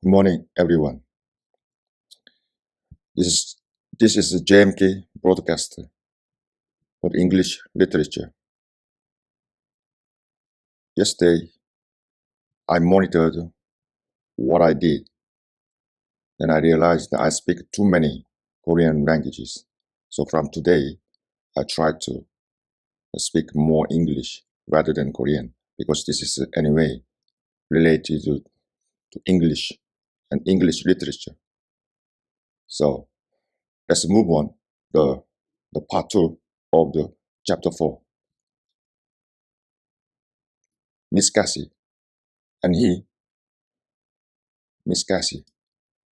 Good morning, everyone. This is a JMK broadcast for English literature. Yesterday, I monitored what I did, and I realized that I speak too many Korean languages. So from today, I try to speak more English rather than Korean because this is anyway related to English and English literature. So let's move on the part 2 of the chapter 4. Miss Cassie and he, Miss Cassie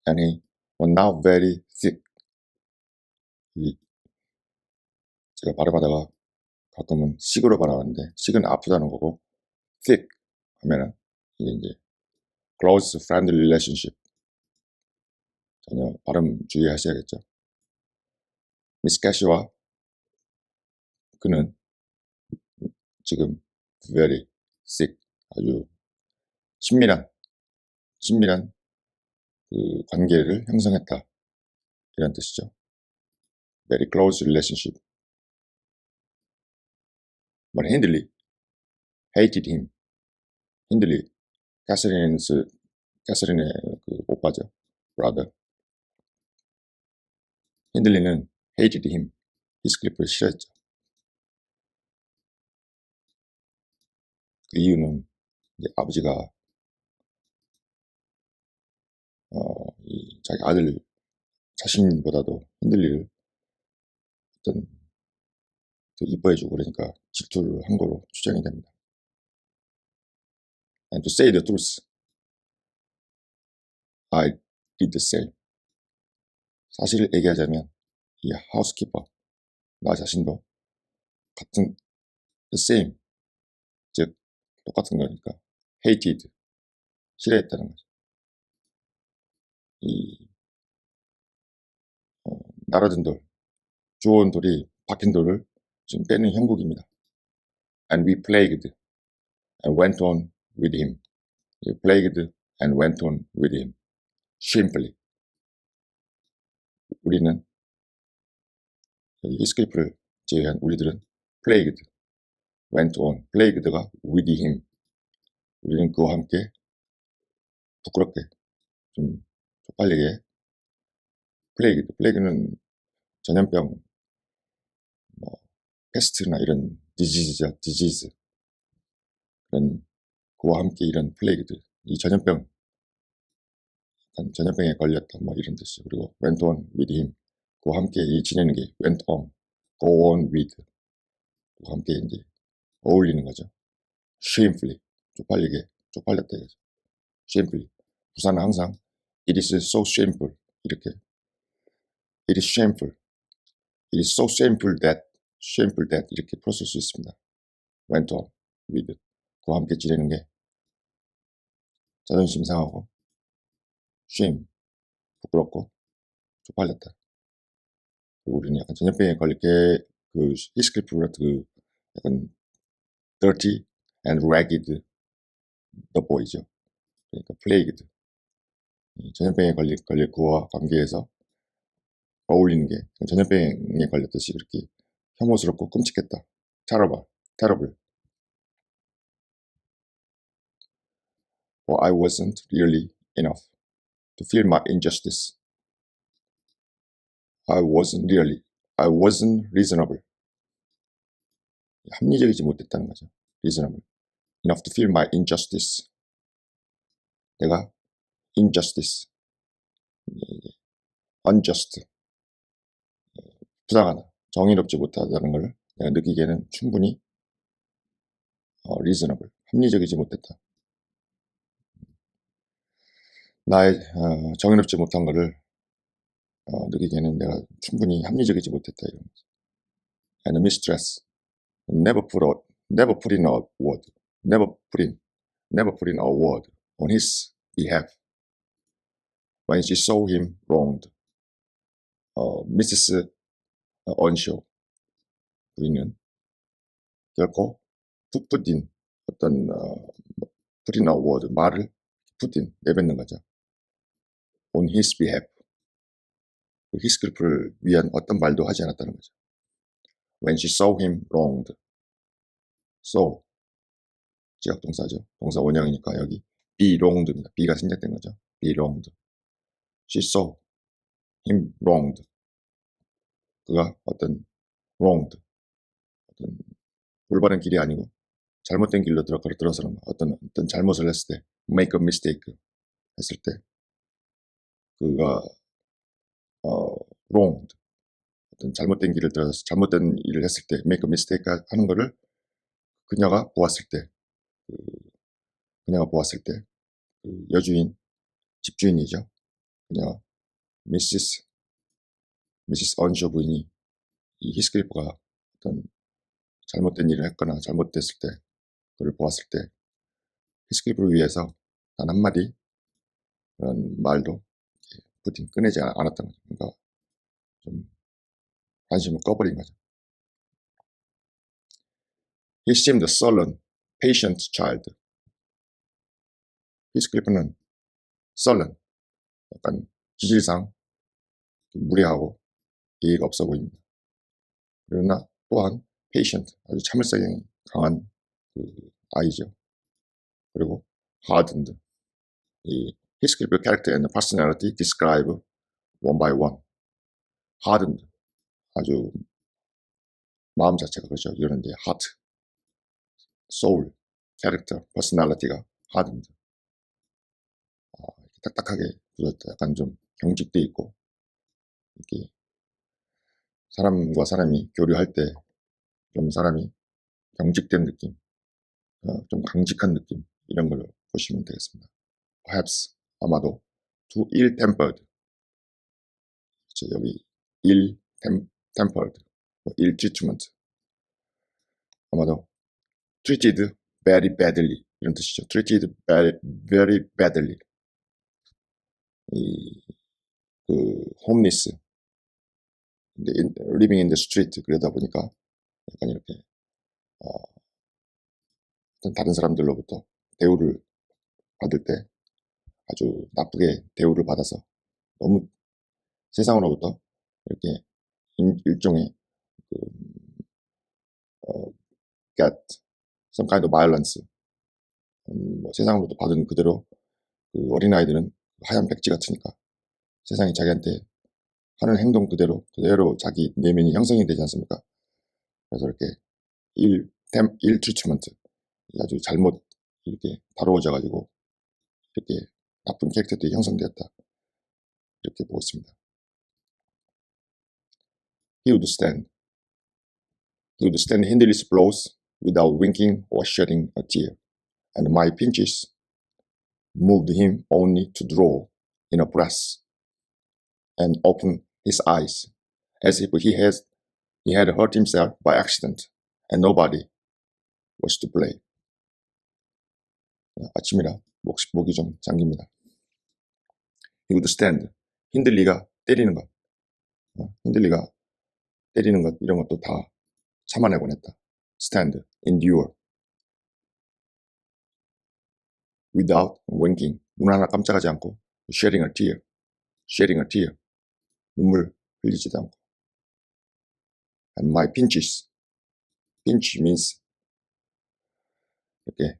and he were now very thick. 제가 발음하다가 가끔은 식으로 발음하는데 식은 아프다는 거고 thick 하면은 이게 이제 close friendly relationship 전혀 발음 주의하셔야겠죠. 미스 캐시와 그는 지금 very thick 아주 친밀한 그 관계를 형성했다 이런 뜻이죠. Very close relationship. But Hindley hated him. Hindley 캐서린의 그 오빠죠, brother. 힌들리는 hated him. 히스클리프를 싫어했죠. 그 이유는 이제 아버지가 자기 아들 자신보다도 힌들리를 어떤 더 이뻐해주고 그러니까 질투를 한 거로 추정이 됩니다. And to say the truth, I did the same. 사실을 얘기하자면 이 하우스키퍼 나 자신도 같은 the same 즉 똑같은 거니까 hated 싫어했다는 거죠. 이 날아든 돌 주워온 돌이 박힌 돌을 지금 빼는 형국입니다. And we plagued and went on with him. We plagued and went on with him. Shamefully. 우리는 히스클리프를 제외한 우리들은 plagued, went on. plagued가 with him. 우리는 그와 함께 부끄럽게 좀 쪽팔리게 plagued. plague는 전염병, 패스트나 이런 disease죠. disease. 그런 그와 함께 이런 plagued. 이 전염병에 걸렸다 뭐 이런 뜻이죠. 그리고 went on with him. 그와 함께 이 지내는 게 went on, go on with. 그와 함께 이제 어울리는 거죠. Shamefully. 쪽팔렸다 이거죠. Shamefully. 부사는 항상 it is so shameful 이렇게 it is shameful. It is so shameful that 이렇게 풀었을 수 있습니다. went on with 그와 함께 지내는 게 자존심 상하고 shame 부끄럽고 쪽팔렸다. 그리고 우리는 약간 전염병에 걸릴 게 그 히스클리프 같은 그 약간 dirty and ragged the boy죠. 그러니까 plagued 전염병에 걸릴 그와 관계에서 어울리는 게 전염병에 걸렸듯이 그렇게 혐오스럽고 끔찍했다. terrible. For I wasn't really enough to feel my injustice. I wasn't reasonable. 합리적이지 못했다는 거죠. reasonable. enough to feel my injustice. 내가 injustice, unjust, 부당하다, 정의롭지 못하다는 걸 내가 느끼기에는 충분히 reasonable, 합리적이지 못했다. 나의 정의롭지 못한 것을 느끼기에는 내가 충분히 합리적이지 못했다 이런 거죠. And mistress never put in a word on his behalf when she saw him wronged. Mrs. Onshaw 우리는 결코 put in 어떤 put in a word 말을 put in 내뱉는 거죠. on his behalf. 히스클리프를 위한 어떤 말도 하지 않았다는 거죠. When she saw him wronged. saw 지역동사죠. 동사 원형이니까 여기 be wronged입니다. be가 생략된 거죠. be wronged. She saw him wronged. 그가 어떤 wronged, 어떤 올바른 길이 아니고 잘못된 길로 들어서는 어떤 잘못을 했을 때, make a mistake 했을 때, 그가 wronged, 어떤 잘못된 길을 들어서 잘못된 일을 했을 때, make a mistake 하는 거를 그녀가 보았을 때, 그 여주인, 집주인이죠. 그녀 미시스 언쇼 부인이 이 히스클리프가 어떤 잘못된 일을 했거나 잘못됐을 때, 그를 보았을 때 히스클리프를 위해서 단 한마디 그런 말도 부팅 꺼내지 않았던 거죠. 그러니까 좀 관심을 꺼버린 거죠. He seemed a sullen, patient child. 히스클리프는 sullen, 약간 기질상 무례하고 예의가 없어 보입니다. 그러나 또한 patient, 아주 참을성이 강한 그 아이죠. 그리고 hardened. 이 히스클리프 character and personality describe one by one. hardened, 아주 마음 자체가 그렇죠. 이러는데 heart, soul, character, personality가 hardened. 딱딱하게 굳었다. 약간 좀 경직돼 있고 이렇게 사람과 사람이 교류할 때 좀 사람이 경직된 느낌, 좀 강직한 느낌 이런 걸 보시면 되겠습니다. Perhaps 아마도 too ill-tempered. 그렇죠. 여기 ill-tempered, ill-treatment. 아마도 treated very badly 이런 뜻이죠. treated very badly. 그 homeless, living in the street 그러다 보니까 약간 이렇게 다른 사람들로부터 대우를 받을 때 아주 나쁘게 대우를 받아서 너무 세상으로부터 이렇게 일종의 그, get some kind of violence, 뭐 세상으로부터 받은 그대로 그 어린아이들은 하얀 백지 같으니까 세상이 자기한테 하는 행동 그대로 자기 내면이 형성이 되지 않습니까? 그래서 이렇게 일 트리트먼트 아주 잘못 이렇게 다루어져 가지고 이렇게 나쁜 캐릭터들이 형성되었다 이렇게 보고 있습니다. He would stand Hindley's blows without winking or shedding a tear, and my pinches moved him only to draw in a breath and open his eyes, as if he had hurt himself by accident, and nobody was to blame. 아침이라 목이 좀 잠깁니다. He would stand. 힌들리가 때리는 것, 힌들리가 때리는 것 이런 것도 다 참아내곤 했다. Stand, endure, without winking, 눈 하나 깜짝하지 않고, shedding a tear, 눈물 흘리지도 않고. And my pinches, pinch means 이렇게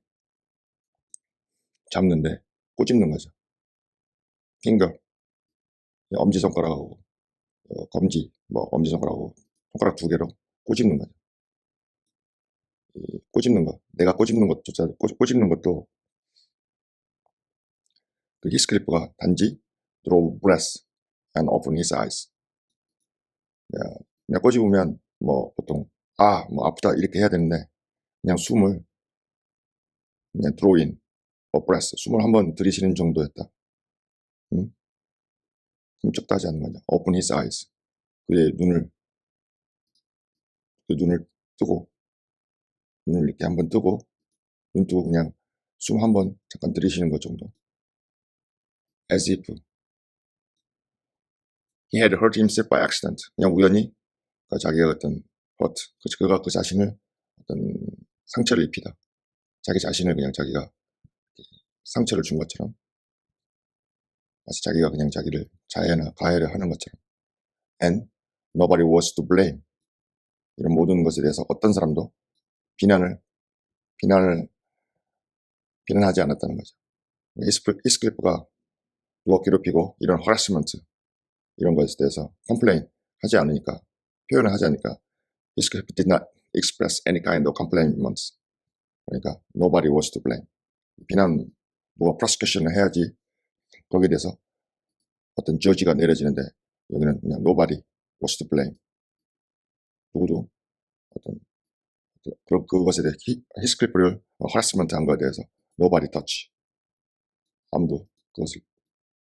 잡는데 꼬집는 거죠. finger, 엄지손가락하고 검지, 엄지손가락하고 손가락 두 개로 꼬집는 거죠. 꼬집는 것, 내가 꼬집는 것조차 꼬집는 것도 그 히스클리프가 단지 draw breath and open his eyes. 그냥 꼬집으면 보통 아프다 이렇게 해야 되는데 그냥 숨을 그냥 draw in a breath, 숨을 한번 들이쉬는 정도였다. 흠쩍도 하지 않는 거죠. open his eyes, 그의 눈을 뜨고 눈을 이렇게 한번 뜨고 눈 뜨고 그냥 숨 한번 잠깐 들이쉬는 것 정도. As if he had hurt himself by accident. 그냥 우연히 자기가 어떤 hurt, 그가 그 자신을 어떤 상처를 입히다. 자기 자신을 그냥 자기가 상처를 준 것처럼 마치 자기가 그냥 자기를 가해를 하는 것처럼. And nobody was to blame. 이런 모든 것에 대해서 어떤 사람도 비난을 비난하지 않았다는 거죠. 히스클리프가 누가 괴롭히고 이런 허라스먼트 이런 것에 대해서 컴플레인 하지 않으니까, 표현을 하지 않으니까 히스클리프 did not express any kind of complaints. 그러니까 nobody was to blame. 비난 뭐가 prosecution을 해야지 거기에 대해서 어떤 저지가 내려지는데 여기는 그냥 nobody was to blame. 누구도 어떤 그것에 대해 히스클리프를 허라스먼트 한 것에 대해서 nobody touch. 아무도 그것을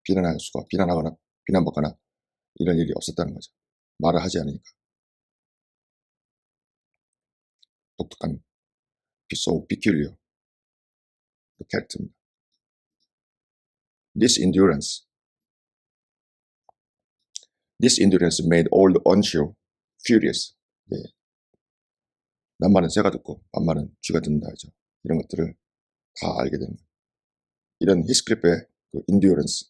비난하거나 비난받거나 이런 일이 없었다는 거죠. 말을 하지 않으니까. 독특한 so peculiar 그 캐릭터입니다. This endurance made all the unsure furious. 예. 낱말은 새가 듣고 반말은 쥐가 듣는다 하죠. 이런 것들을 다 알게 되는 거예요. 이런 히스클리프의 그 endurance,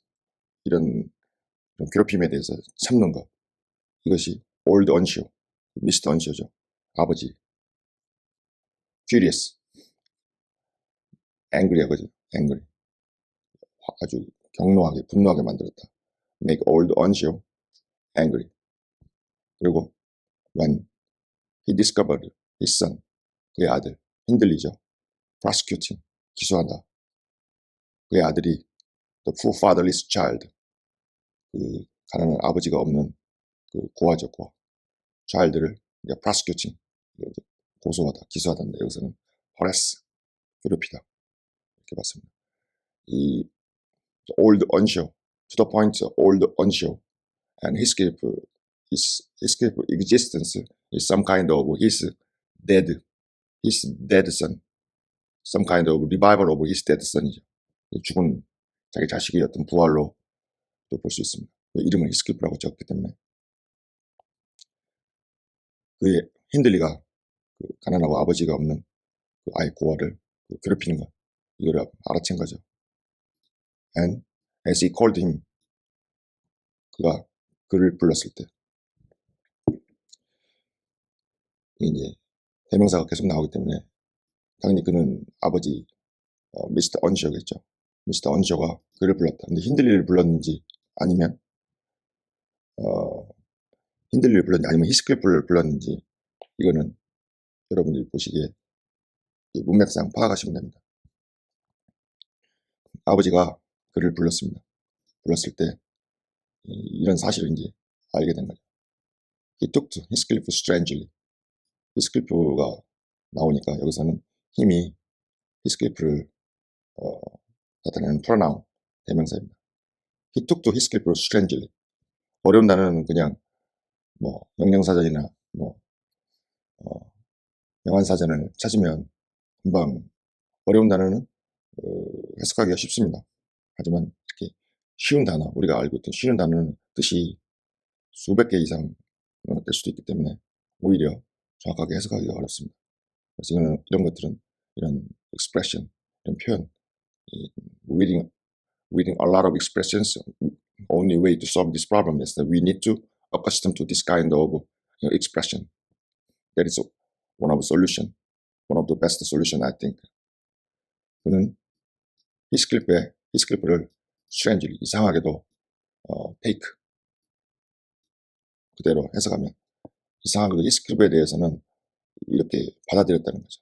이런 괴롭힘에 대해서 참는 것, 이것이 old unsure, 미스터 unsure죠. 아버지, furious, angry야 그죠? angry, 아주 격노하게 분노하게 만들었다. make old unsure angry. 그리고 when he discovered his son, 그의 아들, 흔들리죠. prosecuting, 기소한다. 그의 아들이 the poor fatherless child, 그 가난한 아버지가 없는 그 고아죠, 고아. child를 이제 prosecuting, 고소하다, 기소하다인데 여기서는 harass, 괴롭히다 이렇게 봤습니다. 이 old unsure, to the point old unsure, and his existence is some kind of his dead son, some kind of revival of his dead son이죠. 죽은 자기 자식의 어떤 부활로 또 볼 수 있습니다. 이름을 히스클리프라고 지었기 때문에 그의 힌들리가 그 가난하고 아버지가 없는 그 아이 고아를 괴롭히는 것, 이걸 알아챈 거죠. And as he called him, 그가 그를 불렀을 때, 이제 대명사가 계속 나오기 때문에 당연히 그는 아버지 미스터 언셔겠죠. 미스터 언셔가 그를 불렀다. 근데 힌들리를 불렀는지 아니면 힌들리를 불렀는지 아니면 히스클리프를 불렀는지 이거는 여러분들이 보시기에 문맥상 파악하시면 됩니다. 아버지가 그를 불렀습니다. 불렀을 때 이런 사실을 이제 알게 된 거죠. He took to 히스클리프 strangely. 히스클리프가 나오니까 여기서는 힘이 히스클리프를 나타내는 pronoun, 대명사입니다. He took to 히스클리프 strangely. 어려운 단어는 그냥 뭐 영양사전이나 뭐 영안사전을 찾으면 금방, 어려운 단어는 해석하기가 쉽습니다. 하지만 이렇게 쉬운 단어, 우리가 알고 있던 쉬운 단어는 뜻이 수백 개 이상 될 수도 있기 때문에 오히려 정확하게 해석하기가 어렵습니다. 그래서 이런 것들은, 이런 expression, 이런 표현, reading a lot of expressions, only way to solve this problem is that we need to accustom to this kind of expression. That is one of the best solution, I think. 그는 히스클리프를 strangely, 이상하게도 take, 그대로 해석하면 이상하게도 히스클리프에 대해서는 이렇게 받아들였다는 거죠.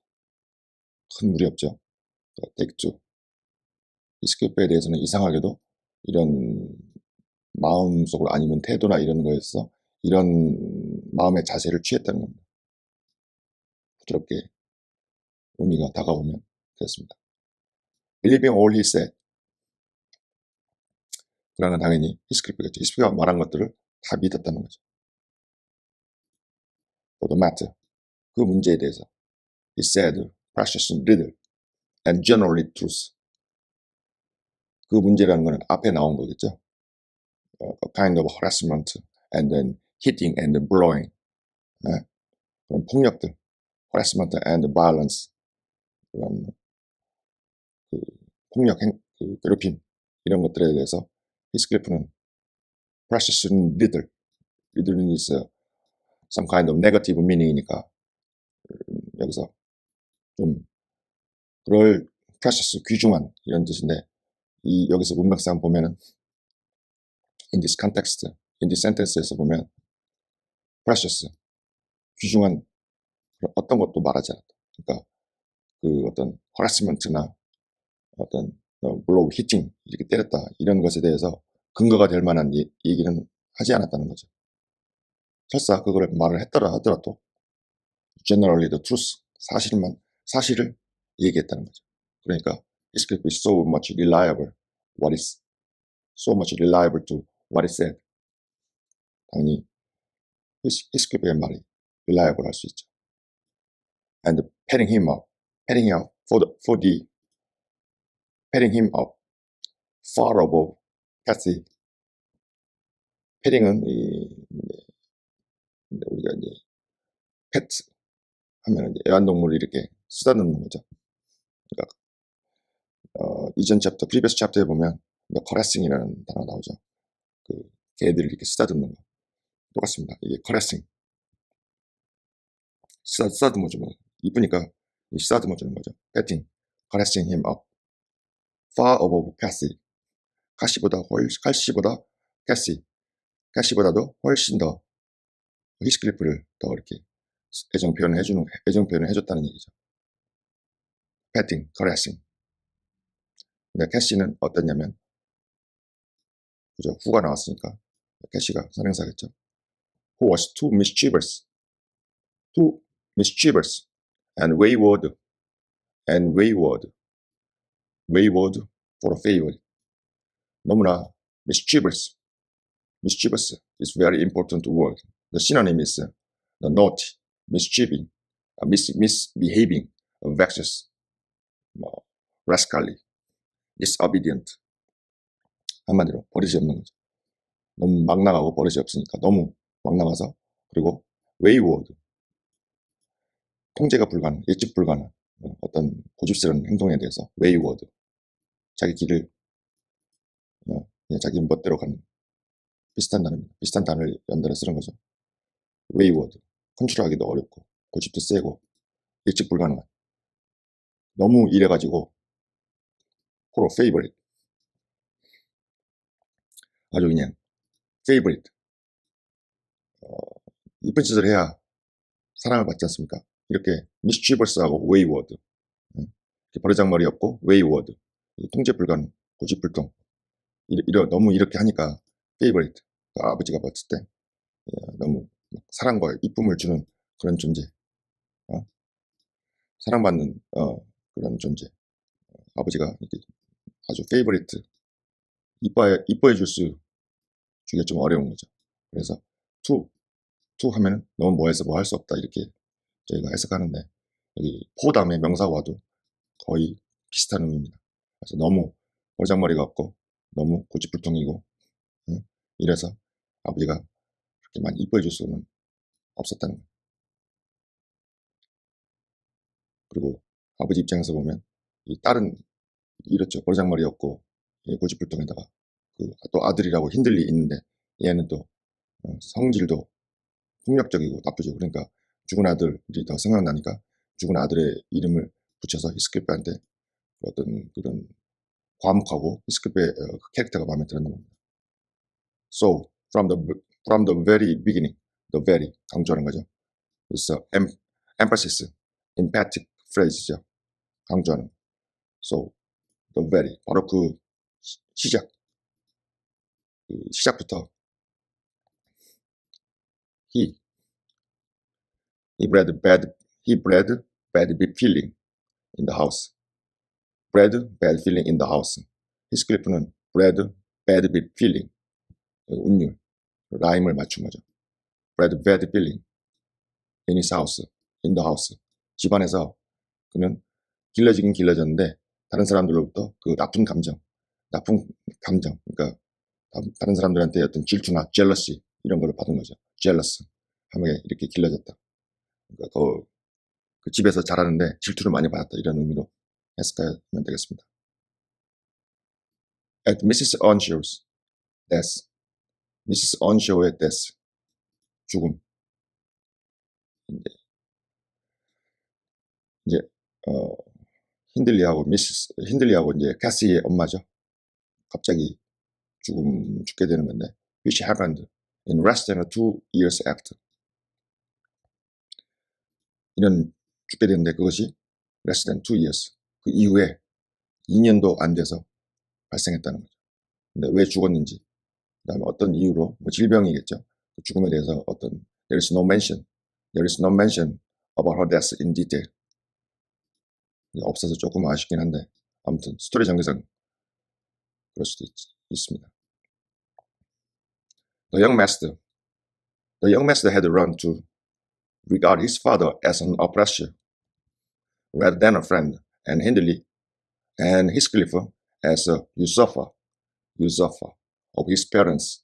큰 무리 없죠. take to, 히스클리프에 대해서는 이상하게도 이런 마음속으로 아니면 태도나 이런 거에서 이런 마음의 자세를 취했다는 겁니다. 부드럽게 의미가 다가오면 됐습니다. Believing all he said. 그러나 당연히 히스클리프겠죠. 히스클리프가 말한 것들을 다 믿었다는 거죠. For the matter, 그 문제에 대해서 he said precious little and generally truth. 그 문제라는 것은 앞에 나온 거겠죠. A kind of harassment and then hitting and blowing. 네? 그런 폭력들, harassment and violence, 그런 그 폭력, 괴롭힘 이런 것들에 대해서 히스클리프는 precious는 little. little는 is some kind of negative meaning이니까 여기서 좀 그럴 precious 귀중한 이런 뜻인데 이 여기서 문맥상 보면은 in this context, in this sentence에서 보면 precious 귀중한 어떤 것도 말하지 않았다. 그러니까 그 어떤 harassment나 어떤 blow, hitting 이렇게 때렸다 이런 것에 대해서 근거가 될 만한 얘기는 하지 않았다는 거죠. 설사 그걸 말을 했더라 하더라도 generally the truth 사실을 얘기했다는 거죠. 그러니까 it could be so much reliable what is so much reliable to what is said. 당연히 히스클리프의 말이 reliable 할 수 있죠. And patting him up patting him up far above Kathy. 패딩은 우리가 이제 pet 하면 이제 애완동물을 이렇게 쓰다듬는 거죠. 그러니까 이전 챕터, previous 챕터에 보면 caressing이라는 단어 나오죠. 그 개들을 이렇게 쓰다듬는 거 똑같습니다. 이게 caressing 쓰다듬어주는 거. 이쁘니까 쓰다듬어주는 거죠. petting, caressing him up far above Cassie. 캐시보다도 훨씬 더 히스클리프를 더 이렇게 애정 표현을 해줬다는 얘기죠. petting, caressing. 근데 캐시는 어땠냐면 그죠? 후가 나왔으니까 캐시가 선행사겠죠. Who was too mischievous and wayward for a favorite. 너무나 mischievous is very important word. The synonym is the naughty, mischieving, misbehaving, vexatious, rascally, disobedient. 한마디로 버릇이 없는 거죠. 너무 막 나가고 버릇이 없으니까 너무 막 나가서 그리고 wayward 통제가 불가능, 예측 불가능 어떤 고집스러운 행동에 대해서 wayward 자기 길을 자기 멋대로 가는 비슷한 단어입니다. 비슷한 단어를 연달아 쓰는 거죠. wayward 컨트롤하기도 어렵고 고집도 세고 예측 불가능한 너무 이래가지고 for a favorite 아주 그냥 favorite 이쁜 짓을 해야 사랑을 받지 않습니까? 이렇게 mischievous하고 wayward 버르장머리 없고 wayward 통제 불가능 고집불통 너무 이렇게 하니까 favorite 아버지가 봤을 때 너무 사랑과 이쁨을 주는 그런 존재 사랑받는 그런 존재 아버지가 이렇게 아주 favorite 이뻐해 주기가 좀 어려운 거죠. 그래서 to 하면은 너무 뭐해서 뭐 할 수 없다 이렇게 저희가 해석하는데 여기 포 다음에 명사가 와도 거의 비슷한 의미입니다. 그래서 너무 버장머리가 없고 너무 고집불통이고 이래서 아버지가 그렇게 많이 이뻐해 줄 수는 없었다는 거예요. 그리고 아버지 입장에서 보면 이 딸은 이렇죠. 버장머리 없고 고집불통에다가 또 아들이라고 힌들리 있는데 얘는 또 성질도 폭력적이고 나쁘죠. 그러니까 죽은 아들이 더 생각나니까 죽은 아들의 이름을 붙여서 히스클리프한테 어떤 그런 과묵하고 히스클리프의 캐릭터가 마음에 들었나 봅니다. So from the very beginning, the very 강조하는 거죠. 그래서 emphasis, emphatic phrase죠. 강조하는. So the very 바로 그 시작부터 he bred bad feeling in the house. bred bad feeling in the house. 히스클리프는 bred bad feeling 운율 라임을 맞춘 거죠. bred bad feeling in his house, in the house. 집안에서 그는 길러지긴 길러졌는데 다른 사람들로부터 그 나쁜 감정, 그러니까 다른 사람들한테 어떤 질투나 jealousy 이런 거를 받은 거죠. jealous 하면 이렇게 길러졌다. 그러니까 그 집에서 자라는데 질투를 많이 받았다 이런 의미로 해석하면 되겠습니다. At Mrs. Earnshaw's death. 미시스 언쇼의 death. 죽음. 이제 어, 힌들리하고 이제 캐시의 엄마죠. 갑자기 죽게 되는 건데, which happened in less than 2 years after. 이런 죽게 되는데 그것이 less than 2 years. 그 이후에 2년도 안 돼서 발생했다는 거죠. 근데 왜 죽었는지, 그다음에 어떤 이유로, 뭐 질병이겠죠. 그 죽음에 대해서 there is no mention about her death in detail. 없어서 조금 아쉽긴 한데, 아무튼 스토리 전개상 그럴 수도 있습니다. The young master had run to regard his father as an oppressor rather than a friend, and Heathcliff as a usurper of his parents,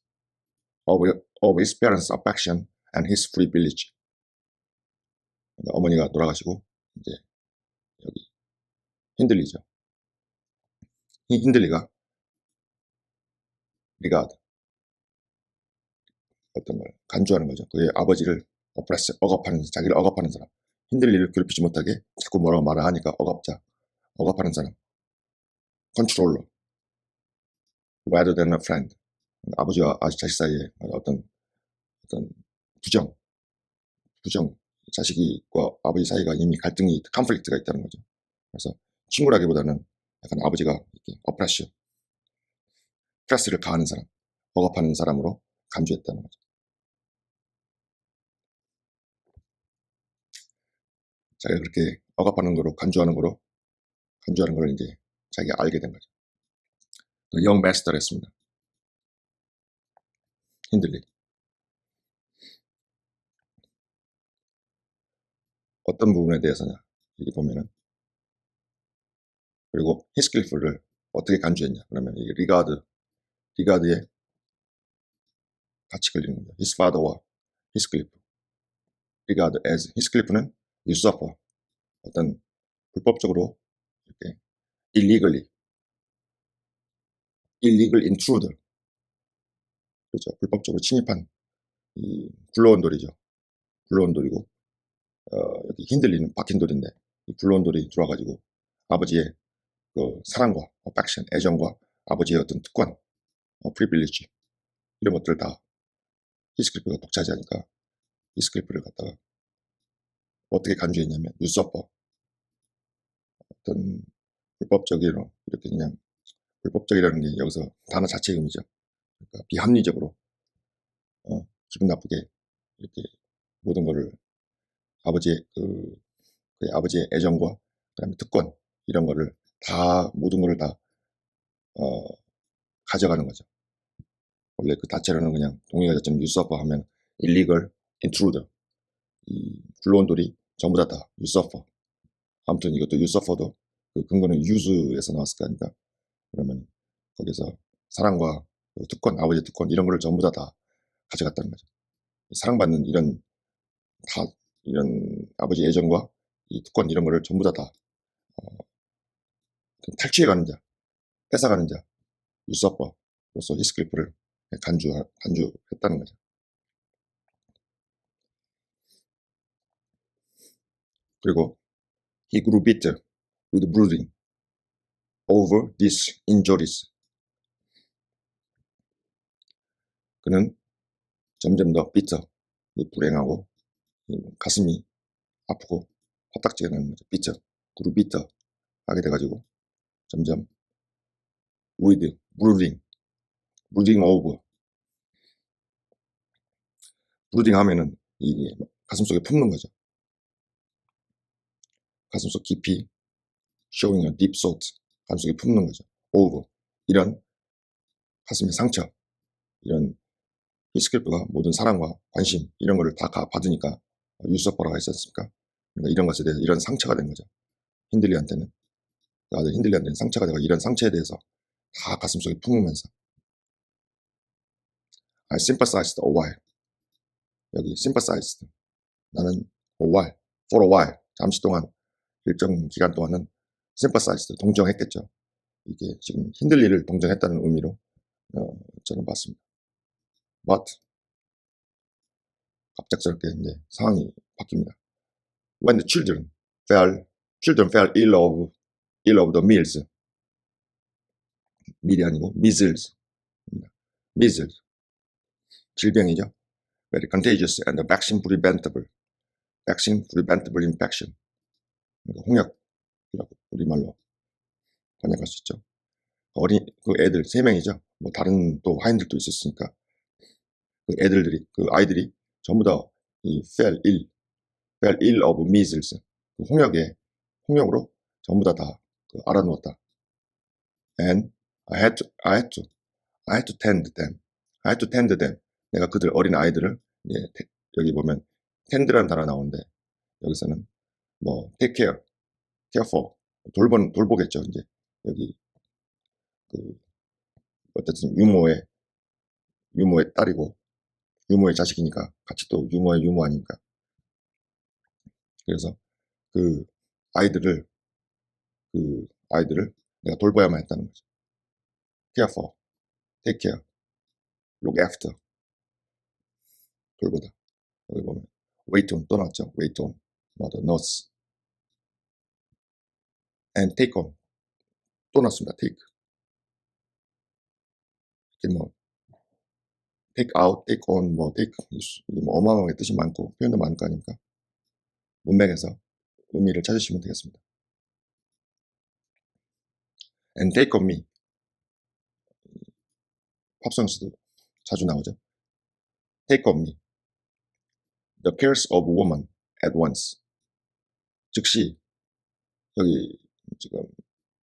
of his parents' affection and his privilege. 그러니까 어머니가 돌아가시고 이제 여기 힌들리죠. 이 힌들리가 리가드 어떤 걸 간주하는 거죠. 그의 아버지를 자기를 억압하는 사람. 힌들리를 괴롭히지 못하게 자꾸 뭐라고 말을 하니까 억압하는 사람. 컨트롤러 rather than a friend. 아버지와 자식 사이에 어떤 부정, 자식과 아버지 사이가 이미 컨플릭트가 있다는 거죠. 그래서 친구라기보다는 약간 아버지가 이렇게 프레스를 가하는 사람, 억압하는 사람으로 간주했다는 거죠. 자기가 그렇게 억압하는 거로 간주하는 걸 이제 자기가 알게 된 거죠. 영 마스터를 했습니다. 힌들리. 어떤 부분에 대해서냐, 여기 보면은. 그리고 히스클리프를 어떻게 간주했냐, 그러면 이게 리가드에 같이 걸리는 거죠. His father와 히스클리프. 리가드 as 히스클리프는 usurper, 어떤 불법적으로 이렇게 illegal intruder, 그렇죠. 불법적으로 침입한 이 굴러온돌이고, 여기 힌들리는 박힌돌인데, 이 굴러온돌이 들어와가지고 아버지의 그 사랑과 affection, 애정과 아버지의 어떤 특권, privilege, 이런 것들을 다 히스클리프가 독차지하니까 히스클리프를 갖다가 어떻게 간주했냐면 usurper, 어떤 불법적으로 이렇게 그냥, 불법적이라는 게 여기서 단어 자체의 의미죠. 그러니까 비합리적으로 기분 나쁘게 이렇게 모든 거를 그의 아버지의 애정과 그다음에 특권, 이런 거를 모든 거를 다 가져가는 거죠. 원래 그 자체로는 그냥 동의가 자체는 usurper 하면 illegal intruder, 이 불로온돌이 전부 다 usurper. 아무튼 이것도 usurper도 그 근거는 use에서 나왔을 거 아닙니까? 그러면 거기서 사랑과 그 특권, 아버지의 특권, 이런 거를 전부 다 가져갔다는 거죠. 사랑받는 이런 아버지 애정과 이 특권, 이런 거를 전부 다 탈취해가는 자, 뺏어가는 자, 유서퍼로서 히스클리프를 간주했다는 거죠. 그리고 he grew bitter with brooding over these injuries. 그는 점점 더 불행하고 가슴이 아프고 화딱지가 나는 거죠. grew bitter 하게 돼가지고 점점 with brooding over. brooding 하면은 이 가슴속에 품는 거죠. 가슴속 깊이 showing a deep thought, 가슴속에 품는 거죠. over, 이런 가슴의 상처, 이런 히스클리프가 모든 사랑과 관심, 이런 거를 다 받으니까 유서퍼라고 했지 않습니까? 그러니까 이런 것에 대해서 이런 상처가 된 거죠. 힌들리한테는, 그 아들 힌들리한테는 상처가 되고, 이런 상처에 대해서 다 가슴속에 품으면서 I sympathized a while. 여기 sympathized, 나는 for a while, 잠시 동안, 일정 기간 동안은 sympathized, 동정했겠죠. 이게 지금 힌들리를 동정했다는 의미로 저는 봤습니다. But 갑작스럽게 이제 상황이 바뀝니다. When the children fell ill of the measles, 밀이 아니고 measles, measles 질병이죠. Very contagious and vaccine preventable infection. 그러니까 홍역이라고 우리말로 번역할 수 있죠. 그 애들 3명이죠. 뭐 다른 또 화인들도 있었으니까 그 아이들이 전부 다 이 fell ill of measles, 그 홍역으로 전부 다 알아누웠다. And I had to tend them. 내가 그들 어린 아이들을 여기 보면 tend라는 단어 나오는데 여기서는 뭐 take care for 돌보겠죠. 이제 여기 그 어쨌든 유모의 딸이고 유모의 자식이니까 같이 또 유모의 유모 아닙니까? 그래서 그 아이들을 내가 돌봐야만 했다는 거죠. care for, take care, look after, 돌보다. 여기 보면 wait on 또 나왔죠. wait on, the nurse, and take on 또 나왔습니다. take. 이렇게 뭐 take out, take on, take 뭐 어마어마하게 뜻이 많고 표현도 많을 거 아닙니까? 문맥에서 의미를 찾으시면 되겠습니다. And take on me. 팝송에서도 자주 나오죠. Take on me the cares of woman at once. 즉시 여기 지금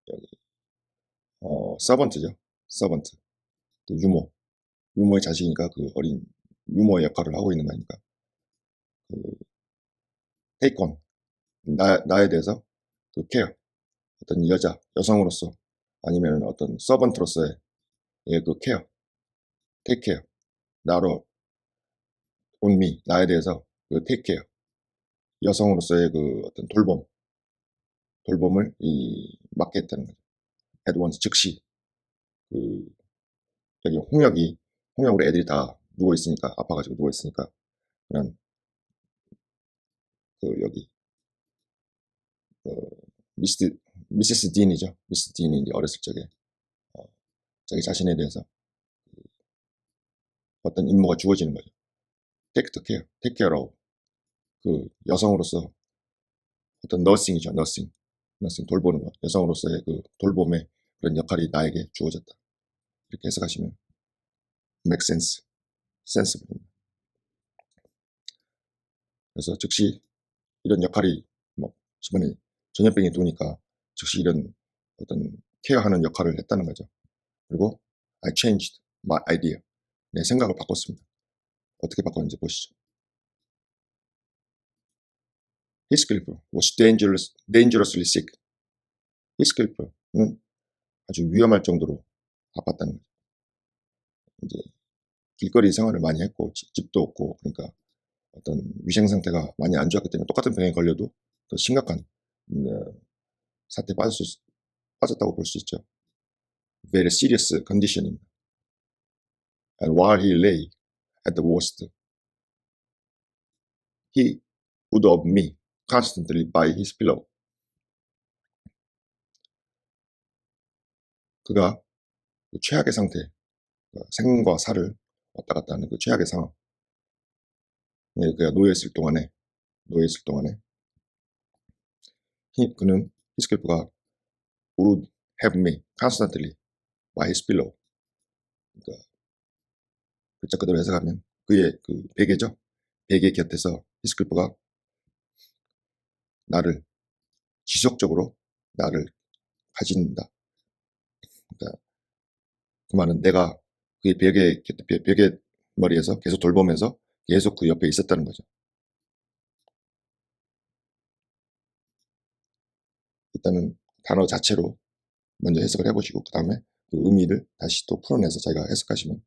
여기 서번트죠. 서번트. 그 유모의 자식이니까 그 어린 유모의 역할을 하고 있는 거 아닙니까? 그 take on 나에 대해서 그 care 어떤 여성으로서 아니면 어떤 서번트로서의 그 care, take care 나로 on me 나에 대해서 그 take care 여성으로서의 그 어떤 돌봄을 맡게 했다는 거죠. at once 즉시 그 여기 홍역으로 애들이 다 누워 있으니까 아파가지고 누워 있으니까 그런 그 여기 미세스 딘이죠. 미스 딘이 이제 어렸을 적에 자기 자신에 대해서 어떤 임무가 주어지는 거죠. take care of 그 여성으로서 어떤 nursing이죠. nursing 돌보는 것. 여성으로서의 그 돌봄의 그런 역할이 나에게 주어졌다. 이렇게 해석하시면 make sensi입니다. 그래서 즉시 이런 역할이 뭐 집안에 전염병이 도니까 즉시 이런 어떤 케어하는 역할을 했다는 거죠. 그리고 I changed my idea. 내 생각을 바꿨습니다. 어떻게 바꿨는지 보시죠. Heathcliff was dangerously sick. Heathcliff는 아주 위험할 정도로 아팠다는 거죠. 이제 길거리 생활을 많이 했고 집도 없고 그러니까 어떤 위생 상태가 많이 안 좋았기 때문에 똑같은 병에 걸려도 더 심각한 사태에 빠졌다고 볼 수 있죠. Very serious condition입니다. And while he lay at the worst, he would of me constantly by his pillow. 그가 그 최악의 상태, 생과 사를 왔다 갔다 하는 그 최악의 상황. 그가 노예했을 동안에 그는 히스클프가 would have me constantly by his pillow. 그러니까 글자 그대로 해석하면 그의 그 베개죠. 베개 곁에서 히스클프가 나를 지속적으로 나를 가진다. 그러니까 그 말은 내가 그의 베개 머리에서 계속 돌보면서 계속 그 옆에 있었다는 거죠. 일단은 단어 자체로 먼저 해석을 해보시고 그 다음에 그 의미를 다시 또 풀어내서 자기가 해석하시면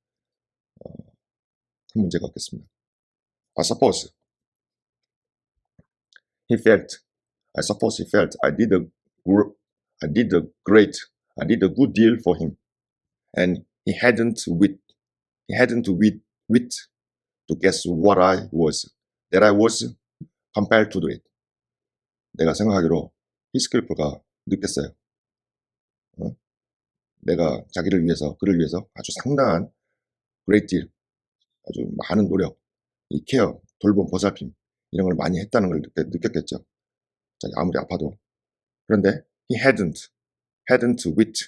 큰 문제가 없겠습니다. I suppose he felt I did a good deal for him, and He hadn't wit to guess what I was, that I was compelled to do it. 내가 생각하기로 히스클리프가 느꼈어요. 어? 내가 자기를 위해서, 그를 위해서 아주 상당한 great deal, 아주 많은 노력, 이 케어, 돌봄, 보살핌 이런 걸 많이 했다는 걸 느꼈겠죠. 자기 아무리 아파도. 그런데 he hadn't wit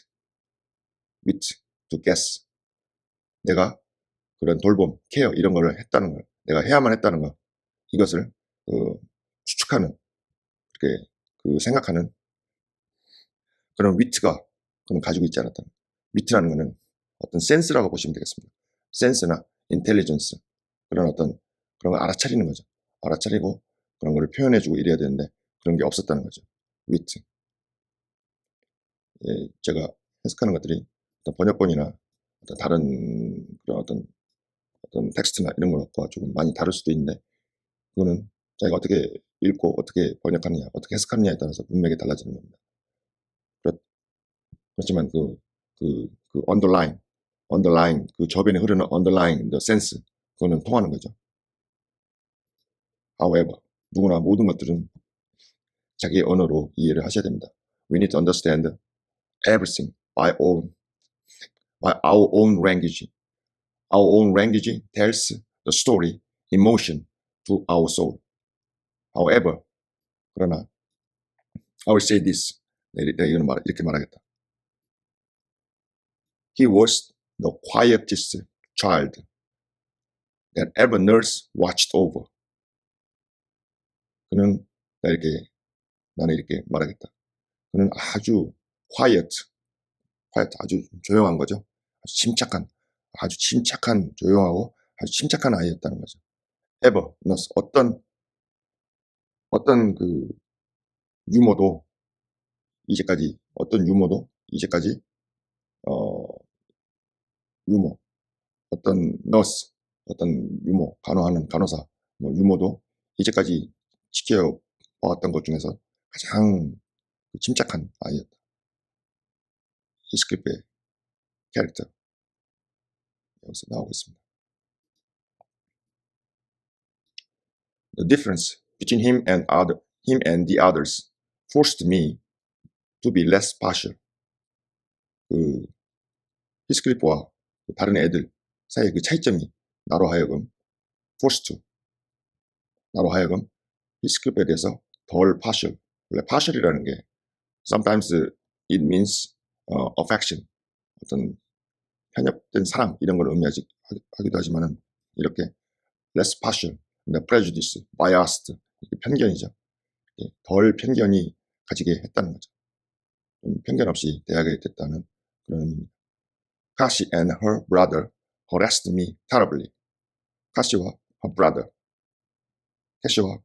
to guess. 내가 그런 돌봄, 케어 이런 걸 했다는 걸, 내가 해야만 했다는 걸, 이것을 추측하는, 그렇게 생각하는 그런 위트가 그는 가지고 있지 않았다. 위트라는 것은 어떤 센스라고 보시면 되겠습니다. 센스나 인텔리전스, 그런 어떤 그런 걸 알아차리는 거죠. 알아차리고 그런 걸 표현해주고 이래야 되는데 그런 게 없었다는 거죠. 위트. 예, 제가 해석하는 것들이 어떤 번역본이나 어떤 다른 그런 어떤 텍스트나 이런 것과 조금 많이 다를 수도 있는데, 그거는 자기가 어떻게 읽고 어떻게 번역하느냐, 어떻게 해석하느냐에 따라서 문맥이 달라지는 겁니다. 그렇지만 underline, 그 저변에 흐르는 underline, the sense, 그거는 통하는 거죠. However, 누구나 모든 것들은 자기의 언어로 이해를 하셔야 됩니다. We need to understand everything by our own language. Our own language tells the story, emotion to our soul. However, 그러나 I will say this. 내가 이렇게 말하겠다. He was the quietest child that ever nurse watched over. 그는 나는 이렇게 말하겠다. 그는 아주 quiet, 아주 조용한 거죠. 아주 침착한, 조용하고 아주 침착한 아이였다는 거죠. ever nurse, 어떤 유머도 이제까지 유머, 어떤 너스, 어떤 유머, 간호하는 간호사, 유머도 이제까지 지켜봐왔던 것 중에서 가장 침착한 아이였다. 히스클리프의 캐릭터 여기서 나오고 있습니다. The difference between him and the others forced me to be less partial. 히스클리프와 다른 애들 사이의 그 차이점이 나로 하여금 히스클리프에 대해서 덜 partial. 원래 partial이라는 게 sometimes it means affection, 어떤 편협된 사랑 이런 걸 의미하기도 하지만은 이렇게 less partial, prejudice, biased, 편견이죠. 덜 편견이 가지게 했다는 거죠. 편견 없이 대하게 됐다는 그런 의미입니다. Kashi and her brother harassed me terribly. 카시와 her brother, 캐시와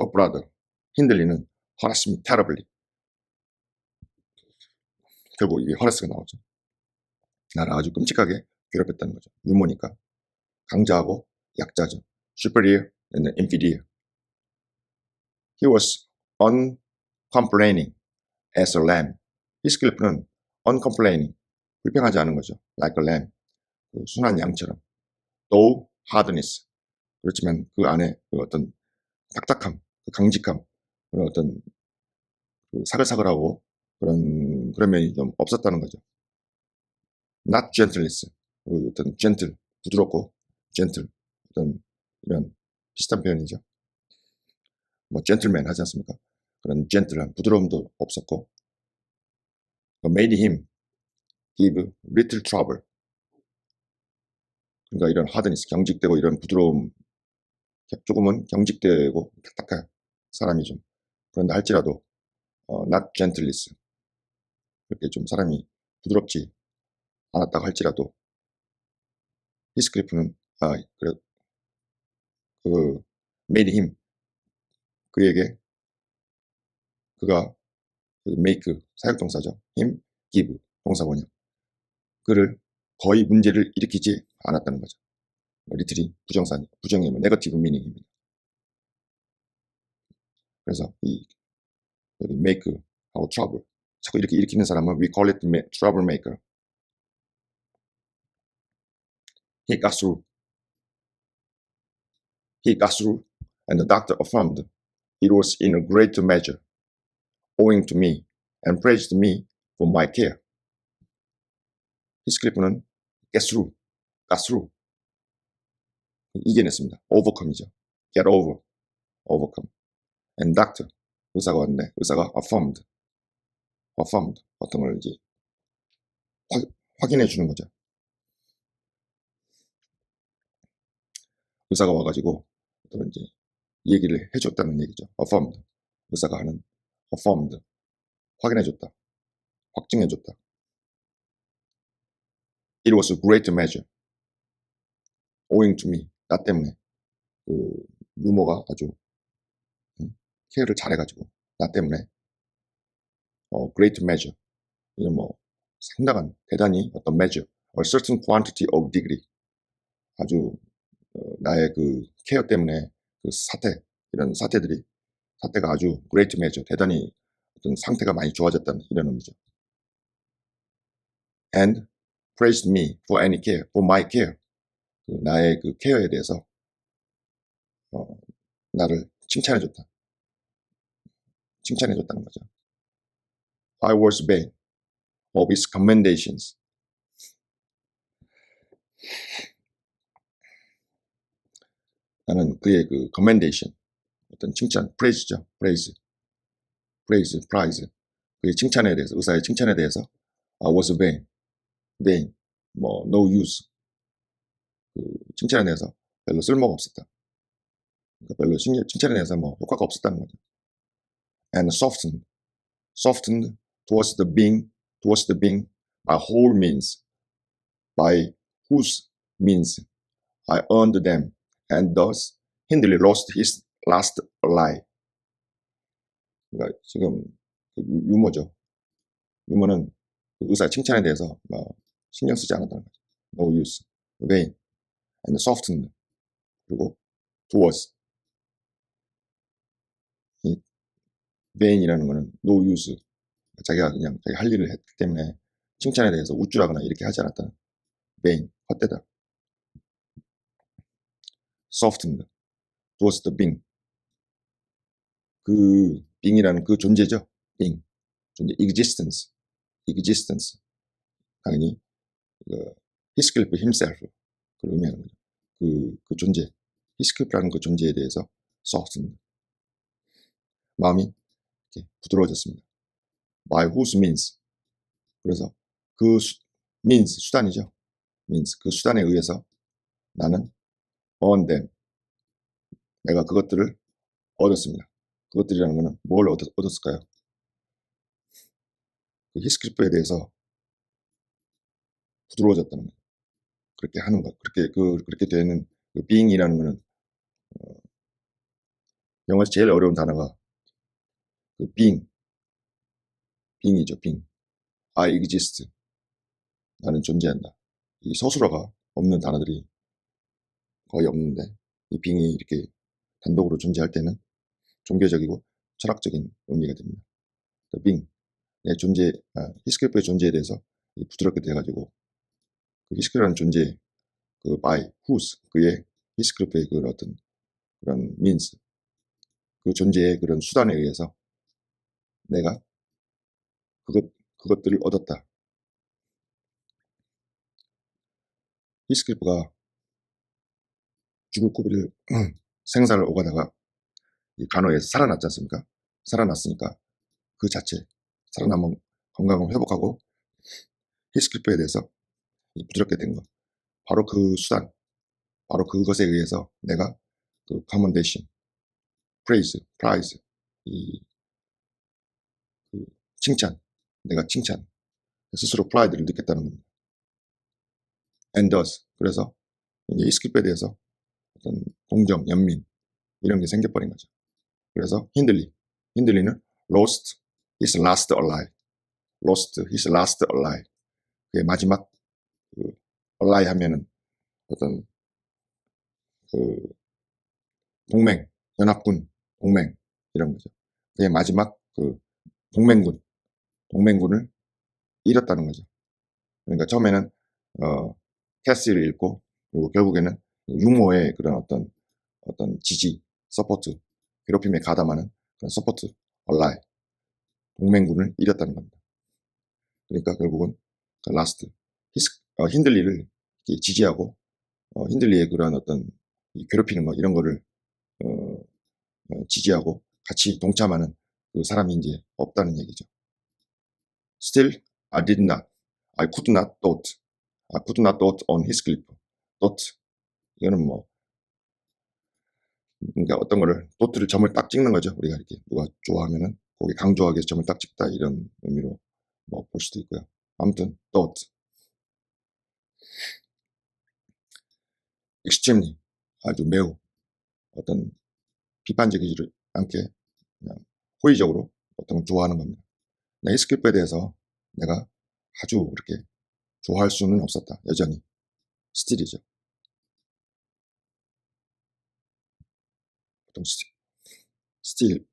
her brother, 힌들리는 harass me terribly. 결국 이게 harass가 나오죠. 나를 아주 끔찍하게 괴롭혔다는 거죠. 유모니까 강자하고 약자죠. superior and inferior. He was uncomplaining as a lamb. 히스클리프는 uncomplaining, 불평하지 않은 거죠. like a lamb, 순한 양처럼. though hardness, 그렇지만 그 안에 어떤 딱딱함, 강직함, 그런 어떤 사글사글하고 그런 면이 좀 없었다는 거죠. not gentleness, 어떤 gentle, 부드럽고 gentle, 어떤 이런 비슷한 표현이죠. gentleman 하지 않습니까? 그런 gentle한 부드러움도 없었고, made him give little trouble. 그러니까 이런 hardness, 경직되고 이런 부드러움, 조금은 경직되고 딱딱한 사람이 좀, 그런다 할지라도 not gentleness, 그렇게 좀 사람이 부드럽지 않았다고 할지라도 히스클리프는 made him, 그가 make 사역동사죠. him give 동사 번역. 그를 거의 문제를 일으키지 않았다는 거죠. 리틀이 부정의 네거티브 미닝입니다. 그래서 여기 make 하고 trouble, 자꾸 이렇게 일으키는 사람은 we call it troublemaker. He got through. He got through, and the doctor affirmed it was in a great measure owing to me and praised me for my care. 히스클리프는 get through, got through, 이겨냈습니다. overcome이죠. get over, overcome. And doctor, 의사가 왔는데 의사가 affirmed 어떤 걸 이제 확인해 주는 거죠. 의사가 와가지고 또 이제 얘기를 해줬다는 얘기죠. affirmed, 의사가 하는 affirmed, 확인해줬다, 확증해줬다. It was a great measure owing to me, 나 때문에 그 유모가 아주 케어를 잘해가지고 나 때문에 great measure, 이건 뭐 상당한 대단히 어떤 measure, a certain quantity of degree, 아주 나의 그 케어 때문에 그 이런 사태가 아주 great measure, 대단히 어떤 상태가 많이 좋아졌다는 이런 의미죠. And praised me for any care, for my care, 그 나의 그 케어에 대해서 나를 칭찬해줬다는 거죠. I was vain of his commendations. 나는 그의 그 commendation, 어떤 칭찬, praise죠, praise, prize, 그의 칭찬에 대해서, 의사의 칭찬에 대해서 I was vain, 뭐 no use, 그 칭찬에 대해서 별로 쓸모가 없었다. 그러니까 별로 칭찬에 대해서 뭐 효과가 없었다는 거죠. And softened towards the being by whole means, by whose means I earned them, and thus hindley lost his last lie. 그러니까 지금 유머죠. 유머는 의사의 칭찬에 대해서 신경 쓰지 않았다는 거죠. No use, vain, and softened, 그리고 towards. 이 vain이라는 거는 no use, 자기가 그냥 자기 할 일을 했기 때문에 칭찬에 대해서 우쭐하거나 이렇게 하지 않았다는 vain, 헛되다. softened towards the being, 그 being이라는 그 존재죠. being, 존재, existence, 당연히 히스클리프 himself, 그걸 의미하는 거죠. 그 존재, 히스클리프라는 그 존재에 대해서 softened, 마음이 이렇게 부드러워졌습니다. by whose means, 그래서 그 means, 수단이죠. means, 그 수단에 의해서 나는 earn them, 내가 그것들을 얻었습니다. 그것들이라는 것은 뭘 얻었을까요? 그 히스클리프에 대해서 부드러워졌다는 거예요. 그렇게 하는 것, 그렇게 되는 그 being이라는 것은 영어에서 제일 어려운 단어가 그 being이죠. being. I exist. 나는 존재한다. 이 서술어가 없는 단어들이 거의 없는데 이 being이 이렇게 단독으로 존재할 때는 종교적이고 철학적인 의미가 됩니다. The being, 내 존재, 히스클리프의 존재에 대해서 부드럽게 돼가지고 그 히스클리프라는 존재, 그 by whose, 그의 히스클리프의 그 어떤 그런 means, 그 존재의 그런 수단에 의해서 내가 그것들을 얻었다. 히스클리프가 죽을 고비를 생사를 오가다가 이 간호에서 살아났지 않습니까? 살아났으니까 그 자체, 살아남은 건강을 회복하고 히스클리프에 대해서 부드럽게 된 것, 바로 그 수단, 바로 그것에 의해서 내가 그 commendation, praise, prize, 그 칭찬, 내가 칭찬, 스스로 프라이드를 느꼈다는 겁니다. And thus, 그래서 이제 히스클리프에 대해서 어떤 동정, 연민 이런 게 생겨버린 거죠. 그래서 힌들리는 lost his last alive, 그의 마지막 그 ally 하면은 어떤 그 동맹, 연합군, 동맹 이런 거죠. 그의 마지막 그 동맹군을 잃었다는 거죠. 그러니까 처음에는 캐시를 잃고 그리고 결국에는 유모의 그런 어떤 지지, 서포트, 괴롭힘에 가담하는 그런 서포트, 얼라이, 동맹군을 이겼다는 겁니다. 그러니까 결국은 그 라스트, 힌들리를 지지하고 힌들리의 그런 어떤 괴롭히는 거 이런 거를 어, 지지하고 같이 동참하는 그 사람이 이제 없다는 얘기죠. Still, I did not. I could not doubt. I could not doubt on Heathcliff. doubt. 이거는 뭐 그러니까 어떤 거를 도트를 점을 딱 찍는 거죠. 우리가 이렇게 누가 좋아하면은 거기 강조하기 위해서 점을 딱 찍다 이런 의미로 뭐 볼 수도 있고요. 아무튼 doubt. extremely 아주 매우 어떤 비판적이지 않게 그냥 호의적으로 어떤 걸 좋아하는 겁니다. 히스클리프에 대해서 내가 아주 그렇게 좋아할 수는 없었다. 여전히 스틸이죠. 보통 스틸이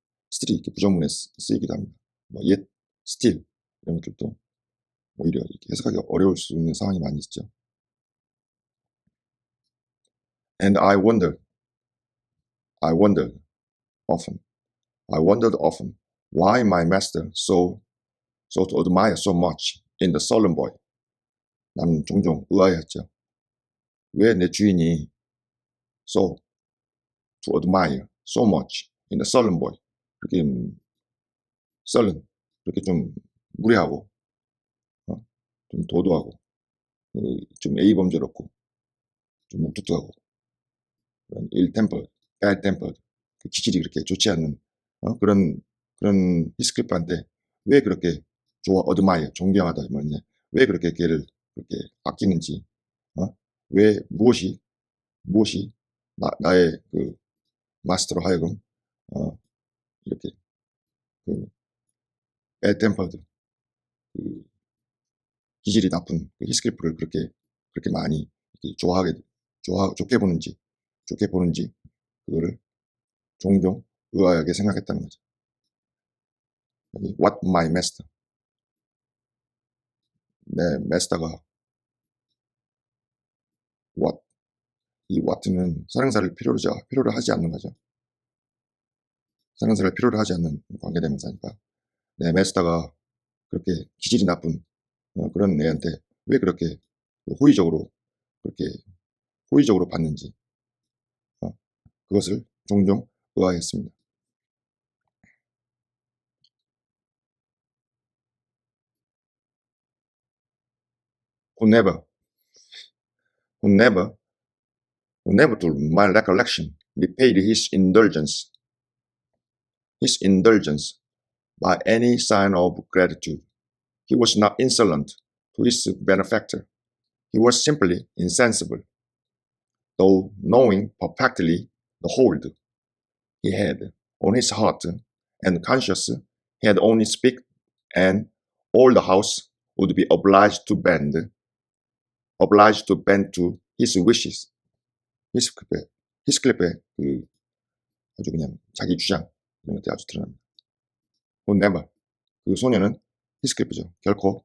이렇게 부정문에 쓰이기도 합니다. 뭐 yet, still 이런 것들도 오히려 이렇게 해석하기 어려울 수 있는 상황이 많이 있죠. And I wondered often, why my master so to admire so much in the sullen boy. 나는 종종 의아해했죠. 왜 내 주인이 so to admire so much in the sullen boy. 그렇게 sullen, 그렇게 좀 무례하고, 좀 도도하고, 좀 A범죄롭고, 좀 묵뚝뚝하고, 그런 ill-tempered, bad-tempered, 그 기질이 그렇게 좋지 않는 그런 히스클리프한테 왜 그렇게 admire, 존경하다 말이냐, 왜 그렇게 걔를 그렇게 아끼는지, 왜 무엇이 나의 그 마스터로 하여금 이렇게 그 bad-tempered, 그 기질이 나쁜 그 히스클리프를 그렇게 많이 이렇게 좋게 보는지 그거를 종종 의아하게 생각했다는 거죠. 여기 what my master, 내 마스터가 what, 이 what는 설명사를 필요로 하지 않는 거죠. 설명사를 필요로 하지 않는 관계대명사니까 내 마스터가 그렇게 기질이 나쁜 그런 애한테 왜 그렇게 호의적으로 봤는지 그것을 종종 의아했습니다. who never to my recollection repaid his indulgence by any sign of gratitude. He was not insolent to his benefactor. He was simply insensible, though knowing perfectly the hold he had on his heart and conscious he had only speak and all the house would be obliged to bend to his wishes. 히스클리프의 그 아주 그냥 자기 주장 이런 것들이 아주 드러납니다. who never, 그 소녀는 히스클리프죠. 결코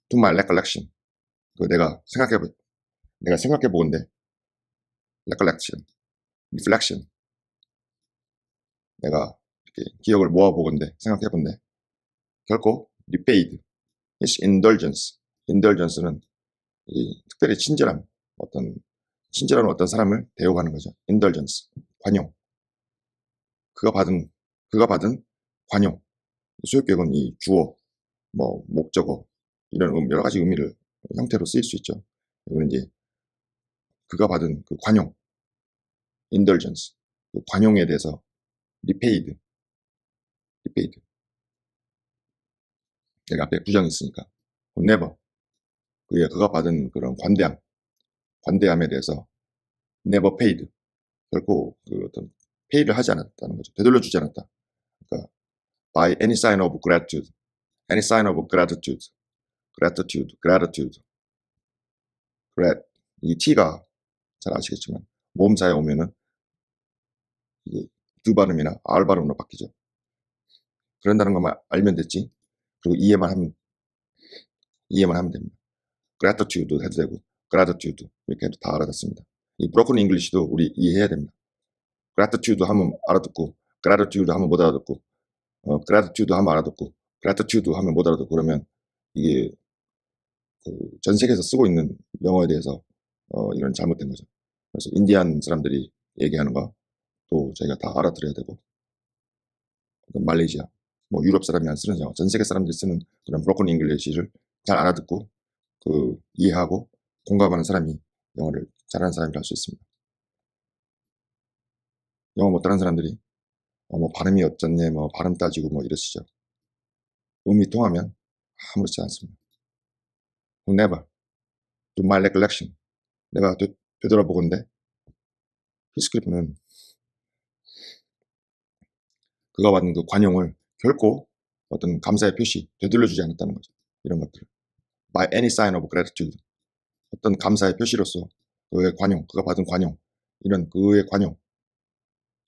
to my recollection, 그 내가 생각해 보건대 recollection, reflection, 내가 이렇게 기억을 모아 보건대 생각해 본대 결코 repaid his indulgence는 이 특별히 친절한 어떤 사람을 대우하는 거죠. indulgence, 관용. 그가 받은 관용. 소유격은 이 주어, 뭐 목적어 이런 여러 가지 의미를 형태로 쓰일 수 있죠. 이거는 이제 그가 받은 그 관용, indulgence, 그 관용에 대해서 repaid. 내가 앞에 부정이 있으니까 never, 그가 받은 그런 관대함에 대해서 never paid, 결코 그 어떤 페이를 하지 않았다는 거죠. 되돌려주지 않았다. 그러니까 by any sign of gratitude, 이 t가 잘 아시겠지만 모음사에 오면은 이게 드 발음이나 r 발음으로 바뀌죠. 그런다는 것만 알면 됐지. 그리고 이해만 하면 됩니다. gratitude 해도 되고 gratitude 이렇게 해도 다 알아듣습니다. 이 broken English도 우리 이해해야 됩니다. gratitude 하면 알아듣고 gratitude 하면 못 알아듣고 gratitude 하면 알아듣고 gratitude 하면 못 알아듣고 그러면 이게 전 세계에서 쓰고 있는 영어에 대해서 이건 잘못된 거죠. 그래서 인디안 사람들이 얘기하는 거 또 저희가 다 알아들어야 되고 말레이시아 뭐 유럽 사람이 안 쓰는 영어 전 세계 사람들이 쓰는 그런 브로큰 잉글리시를 잘 알아듣고 이해하고 공감하는 사람이 영어를 잘하는 사람이라 할 수 있습니다. 영어 못하는 사람들이 뭐 발음이 어쩌네 뭐 발음 따지고 뭐 이러시죠. 음이 통하면 아무렇지 않습니다. Never, to my recollection, 내가 되돌아보건대 히스클리프는 그가 받은 그 관용을 결코 어떤 감사의 표시 되돌려주지 않았다는 거죠. 이런 것들을 by any sign of gratitude 어떤 감사의 표시로서 그의 관용, 그가 받은 관용 이런 그의 관용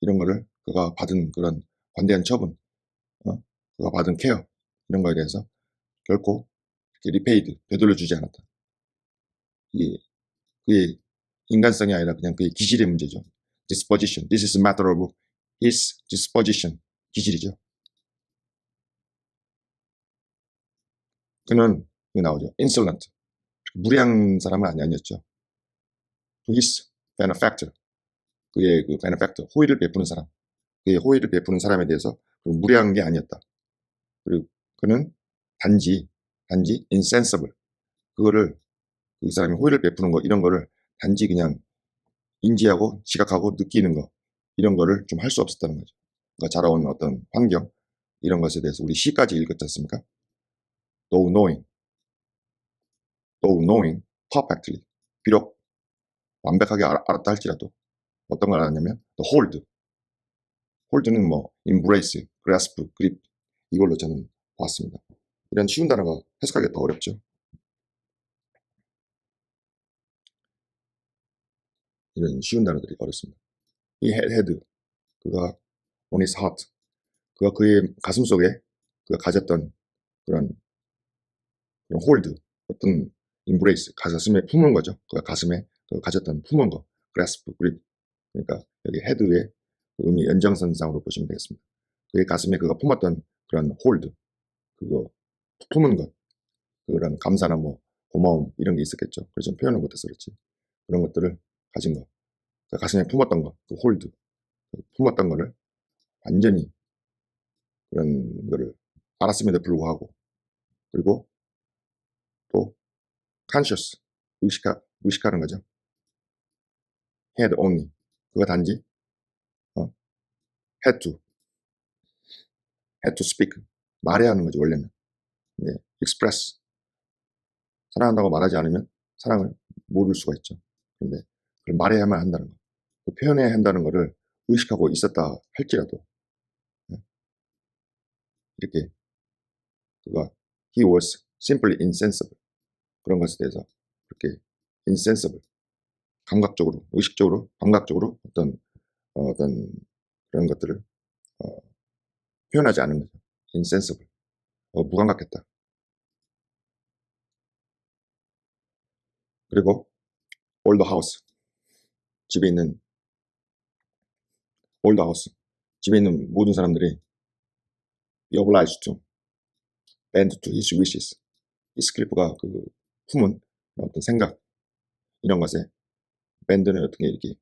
이런 거를 그가 받은 그런 관대한 처분 그가 받은 케어 이런 거에 대해서 결코 리페이드 되돌려주지 않았다. 이게 그의 인간성이 아니라 그냥 그의 기질의 문제죠. disposition. This is a matter of his disposition. 기질이죠. 그는 여기 나오죠. insolent. 무례한 사람은 아니었죠. to his benefactor. 그의 그 benefactor. 호의를 베푸는 사람. 그의 호의를 베푸는 사람에 대해서 무례한 게 아니었다. 그리고 그는 단지 insensible. 그거를 그 사람이 호의를 베푸는 거 이런 거를 단지 그냥 인지하고 지각하고 느끼는 거 이런 거를 좀 할 수 없었다는 거죠. 그러니까 자라온 어떤 환경 이런 것에 대해서 우리 시까지 읽었지 않습니까? though knowing perfectly 비록 완벽하게 알았다 할지라도 어떤 걸 알았냐면 the hold는 뭐 embrace, grasp, grip 이걸로 저는 봤습니다. 이런 쉬운 단어가 해석하기가 더 어렵죠. 이런 쉬운 단어들이 어렵습니다. 이 had 그가 on his heart 그가 그의 가슴 속에 그가 가졌던 그런 홀드 어떤 embrace 가슴에 품은 거죠. 그가 가슴에 가졌던 품은 거 grasp, grip 그러니까 여기 헤드의 의미 연장선상으로 보시면 되겠습니다. 그의 가슴에 그가 품었던 그런 홀드 그거 품은 것 그런 감사나 뭐 고마움 이런 게 있었겠죠. 그래서 표현을 못해서 그렇지 그런 것들을 가진 거 가슴에 품었던 거 그 홀드 품었던 거를 완전히 그런 거를 알았음에도 불구하고 그리고 또 conscious 의식하는 거죠. had only 그가 단지 had to speak 말해야 하는 거죠 원래는. 네, express 사랑한다고 말하지 않으면 사랑을 모를 수가 있죠. 그런데 그걸 말해야만 한다는 거, 그 표현해야 한다는 것을 의식하고 있었다 할지라도 이렇게 그가 he was simply insensible 그런 것에 대해서 그렇게 insensible 감각적으로 의식적으로 감각적으로 어떤 그런 것들을 표현하지 않은 거죠. insensible 무감각했다. 그리고 all the house 집에 있는 all the house 집에 있는 모든 사람들이 obliged to bend to his wishes 히스클리프가 그 품은 어떤 생각 이런 것에 밴드는 어떻게 이렇게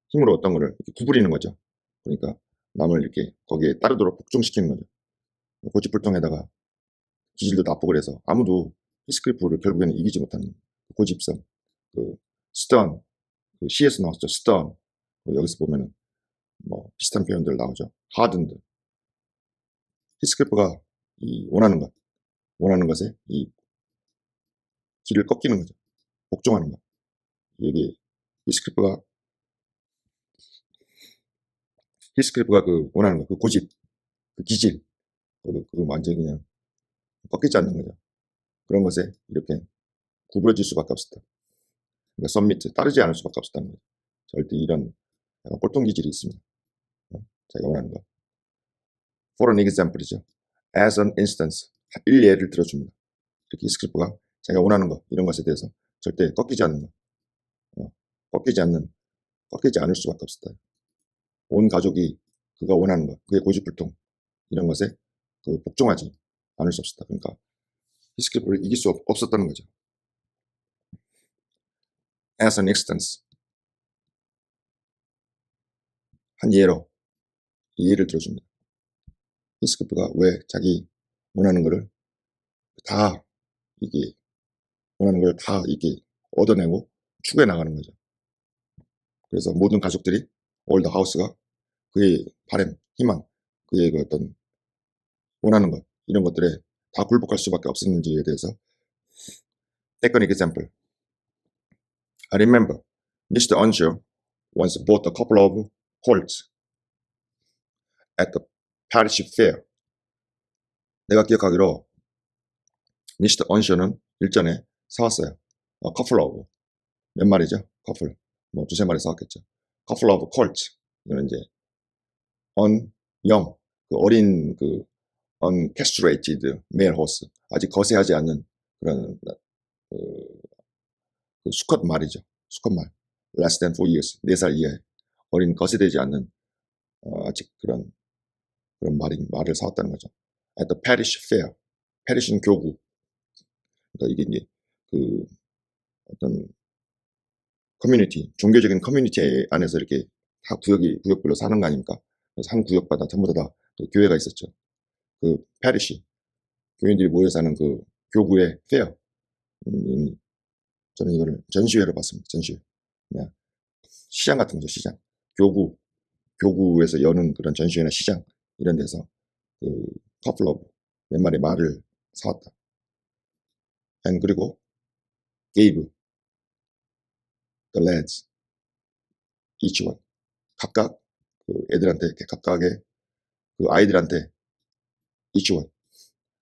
힘으로 어떤 거를 이렇게 구부리는 거죠. 그러니까 남을 이렇게 거기에 따르도록 복종시키는 거죠. 고집불통에다가 기질도 나쁘고 그래서 아무도 히스클리프를 결국에는 이기지 못하는 고집성, 그 스턴, 그 시에서 나왔죠. 스턴. 여기서 보면은 뭐 비슷한 표현들 나오죠. 하든드. 히스클리프가 이 원하는 것에 이 길을 꺾이는 거죠. 복종하는 거. 여기 히스클리프가 그 원하는 거, 그 고집, 그 기질, 그거 완전히 그냥 꺾이지 않는 거죠. 그런 것에 이렇게 구부러질 수밖에 없었다. 그러니까 썸미트, 따르지 않을 수밖에 없었다는 거죠. 절대 이런 꼴통 기질이 있습니다. 자기가 원하는 거. For an example이죠. As an instance, 일례를 들어줍니다. 이렇게 히스클리프가 자기가 원하는 거, 이런 것에 대해서 절대 꺾이지 않는 거. 꺾이지 않을 수밖에 없었다. 온 가족이 그가 원하는 것, 그의 고집불통 이런 것에 복종하지 않을 수 없었다. 그러니까 히스클리프를 이길 수 없었다는 거죠. As an instance, 한 예로 이 예를 들어줍니다. 히스클리프가 왜 자기 원하는 것을 다 이게 원하는 걸 다 이게 얻어내고 추구해 나가는 거죠. 그래서 모든 가족들이 올 더 하우스가 그의 바램, 희망, 그의 그 어떤 원하는 것 이런 것들에 다 굴복할 수밖에 없었는지에 대해서 Take an example. I remember Mr. Unsure once bought a couple of colts at the parish fair. 내가 기억하기로 Mr. Unsure는 일전에 사왔어요. couple of 몇 마리죠? couple 뭐 두세 마리 사왔겠죠. couple of colts 이거는 이제 영 그 어린 그 uncastrated male horse 아직 거세하지 않는 그런 그, 그 수컷 말이죠. 수컷 말 less than 4 years 4살 이하의 어린 거세되지 않는 아직 그런 말을 사왔다는 거죠. At the parish fair. parish는 교구. 그러니까 이게 이제 그 어떤 커뮤니티, 종교적인 커뮤니티 안에서 이렇게 다 구역별로 사는 거 아닙니까? 그래서 한 구역마다 전부 다그 교회가 있었죠. 그 parish, 교인들이 모여 사는 그 교구의 fair. 저는 이거를 전시회로 봤습니다. 전시회. 그냥 시장 같은 거죠. 시장. 교구에서 여는 그런 전시회나 시장 이런 데서 그 couple of 몇 마리 말을 사왔다. and 그리고 gave the lads each one 각각 그 애들한테 각각의 그 아이들한테 each one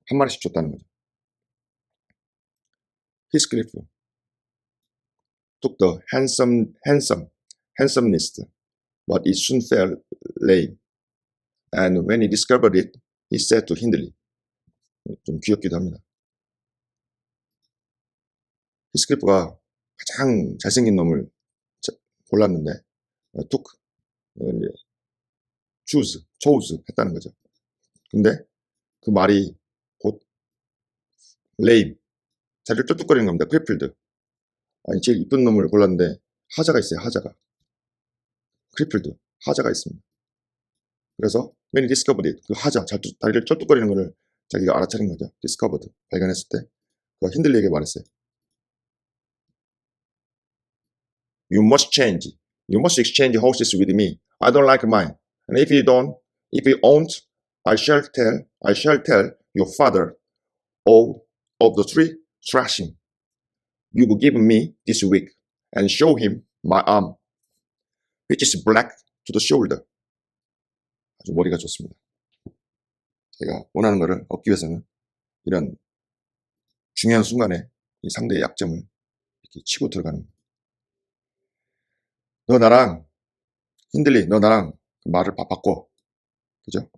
한 마리씩 줬다는 거죠. Heathcliff took the handsomest, but it soon fell lame. And when he discovered it, he said to Hindley, 좀 귀엽기도 합니다. 히스클리프가 가장 잘생긴 놈을 골랐는데 took 이제 chose 했다는 거죠. 근데 그 말이 곧 lame 자리를 쫄뚝거리는 겁니다. 크리플드 아니 제일 이쁜 놈을 골랐는데 하자가 있어요. 하자가 크리플드 하자가 있습니다. 그래서 when he discovered it 그 하자 다리를 쫄뚝거리는 거를 자기가 알아차린 거죠. discovered 발견했을 때 그 힌들리에게 말했어요. You must change. You must exchange horses with me. I don't like mine. And if you won't, I shall tell your father of the three thrashing you've given me this week, and show him my arm, which is black to the shoulder. 아주 머리가 좋습니다. 제가 원하는 것을 얻기 위해서는 이런 중요한 순간에 이 상대의 약점을 이렇게 치고 들어가는. 너 나랑 힌들리, 너 나랑 말을 바꿔. 그죠?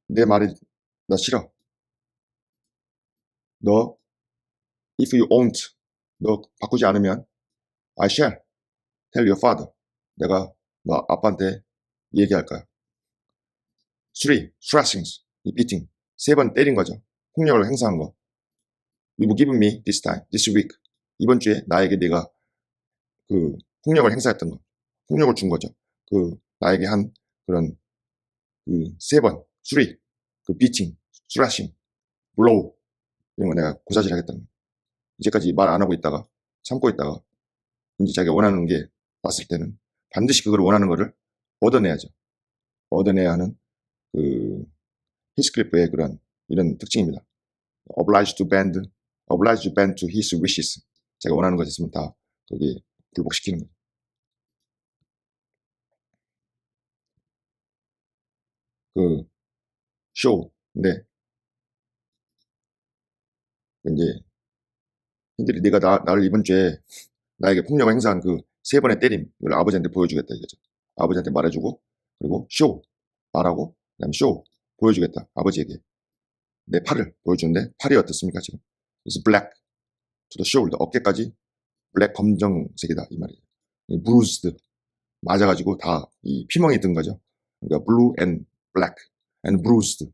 내 말이 나 싫어. 너 if you won't 너 바꾸지 않으면 I shall tell your father 내가 너 아빠한테 얘기할 거야. 3 thrashings 이 beating 3번 때린 거죠. 폭력을 행사한 거. You've given me this time, this week 이번 주에 나에게 네가 그 폭력을 행사했던 거, 폭력을 준 거죠. 그 나에게 한 그런 그 3번 3 그 beating, thrashing, blow 이런 거 내가 고사질하겠다는 거. 이제까지 말 안 하고 있다가 참고 있다가 이제 자기가 원하는 게 왔을 때는 반드시 그걸 원하는 거를 얻어내야죠. 얻어내야 하는 그 히스클리프의 그런 이런 특징입니다. obliged to bend to his wishes. 제가 원하는 것이 있으면 다 거기에 굴복시키는 거죠. 그 쇼인데 이제 hin들이 네가 나를 이번 주에 나에게 폭력을 행사한 그 3번의 때림 이걸 아버지한테 보여주겠다 이거죠. 아버지한테 말해주고 그리고 말하고 그다음에 보여주겠다 아버지에게 내 팔을 보여주는데 팔이 어떻습니까 지금? It's black to the shoulder 어깨까지 블랙 검정색이다 이 말이에요. bruised 맞아가지고 다 이 피멍이 든 거죠. 그러니까 blue and black and bruised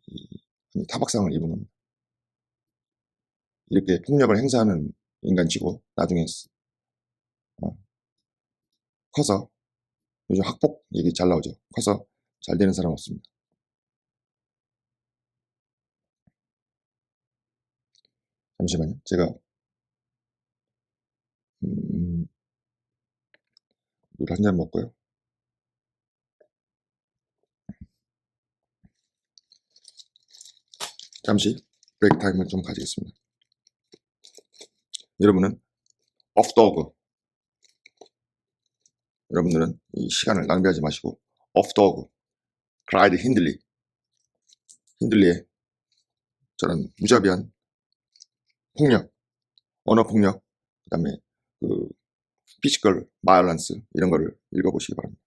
이 타박상을 입은 겁니다. 이렇게 폭력을 행사하는 인간치고 나중에 커서 요즘 학폭 얘기 잘 나오죠. 커서 잘 되는 사람 없습니다. 잠시만요. 제가 물 한 잔 먹고요. 잠시 브레이크 타임을 좀 가지겠습니다. 여러분은 오프도그 여러분들은 이 시간을 낭비하지 마시고 오프도그 클라이드 힌들리의 저런 무자비한 폭력, 언어 폭력, 그 다음에 그 피지컬 바이올런스 이런 거를 읽어보시기 바랍니다.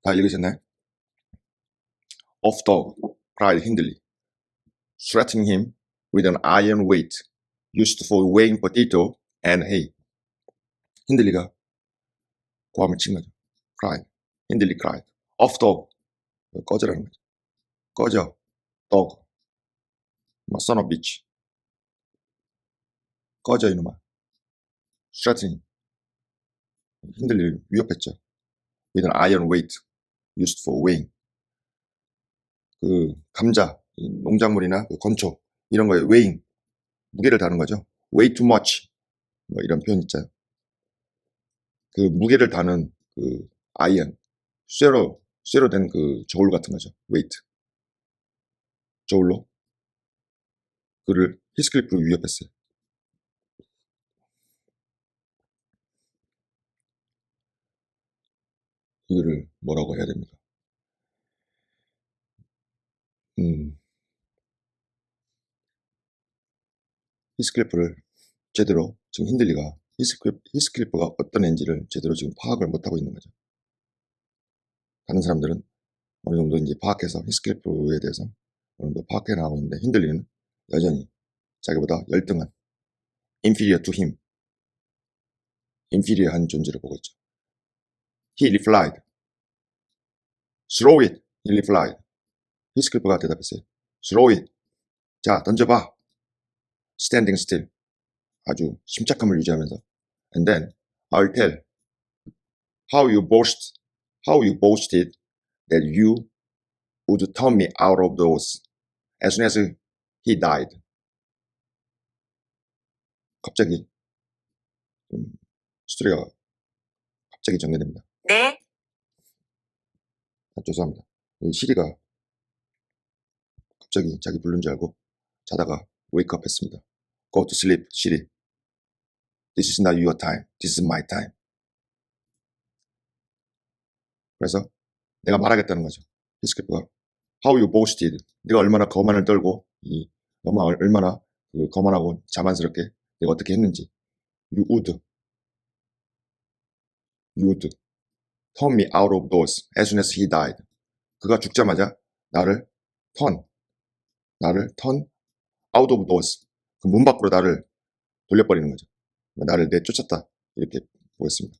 다 읽으셨나요? 오프도그 cried Hindley, threatening him with an iron weight used for weighing potato and hay. 힌들리가 고함을 친 거죠. cried. 힌들리 cried. off dog. 꺼져라는 거죠. 꺼져. dog. son of bitch. 꺼져 이놈아. threatening. 힌들리를 위협했죠. with an iron weight used for weighing. 그 감자, 농작물이나 그 건초 이런 거에 weighing. 무게를 다는 거죠. weigh too much. 뭐 이런 표현 있잖아요. 그 무게를 다는 그 아이언, 쇠로 된 그 저울 같은 거죠. 웨이트. 저울로 그를 히스클리프로 위협했어요. 이거를 뭐라고 해야 됩니까? 히스클리프를 제대로 지금 힌들리가 히스클리프가 어떤 애인지를 제대로 지금 파악을 못하고 있는 거죠. 다른 사람들은 어느 정도 이제 파악해서 히스클리프에 대해서 어느 정도 파악해 나가고 있는데 힌들리는 여전히 자기보다 열등한 inferior to him, inferior한 존재를 보고 있죠. He replied, throw it. He replied. 히스클리프가 대답했어요. throw it. 자, 던져봐. standing still. 아주 침착함을 유지하면서. And then I'll tell how you boasted that you would turn me out of those as soon as he died. 갑자기 스토리가 갑자기 전개됩니다. 네. 죄송합니다. 시리가 갑자기 자기 부른 줄 알고 자다가 웨이크업 했습니다. Go to sleep, 시리. This is not your time. This is my time. 그래서 내가 말하겠다는 거죠. 히스클리프가 How you boasted. 네가 얼마나 거만을 떨고 얼마나 그 거만하고 자만스럽게 내가 어떻게 했는지. You would turn me out of those as soon as he died. 그가 죽자마자 나를 turn out of those. 그 문 밖으로 나를 돌려버리는 거죠. 나를 내쫓았다. 이렇게 보겠습니다.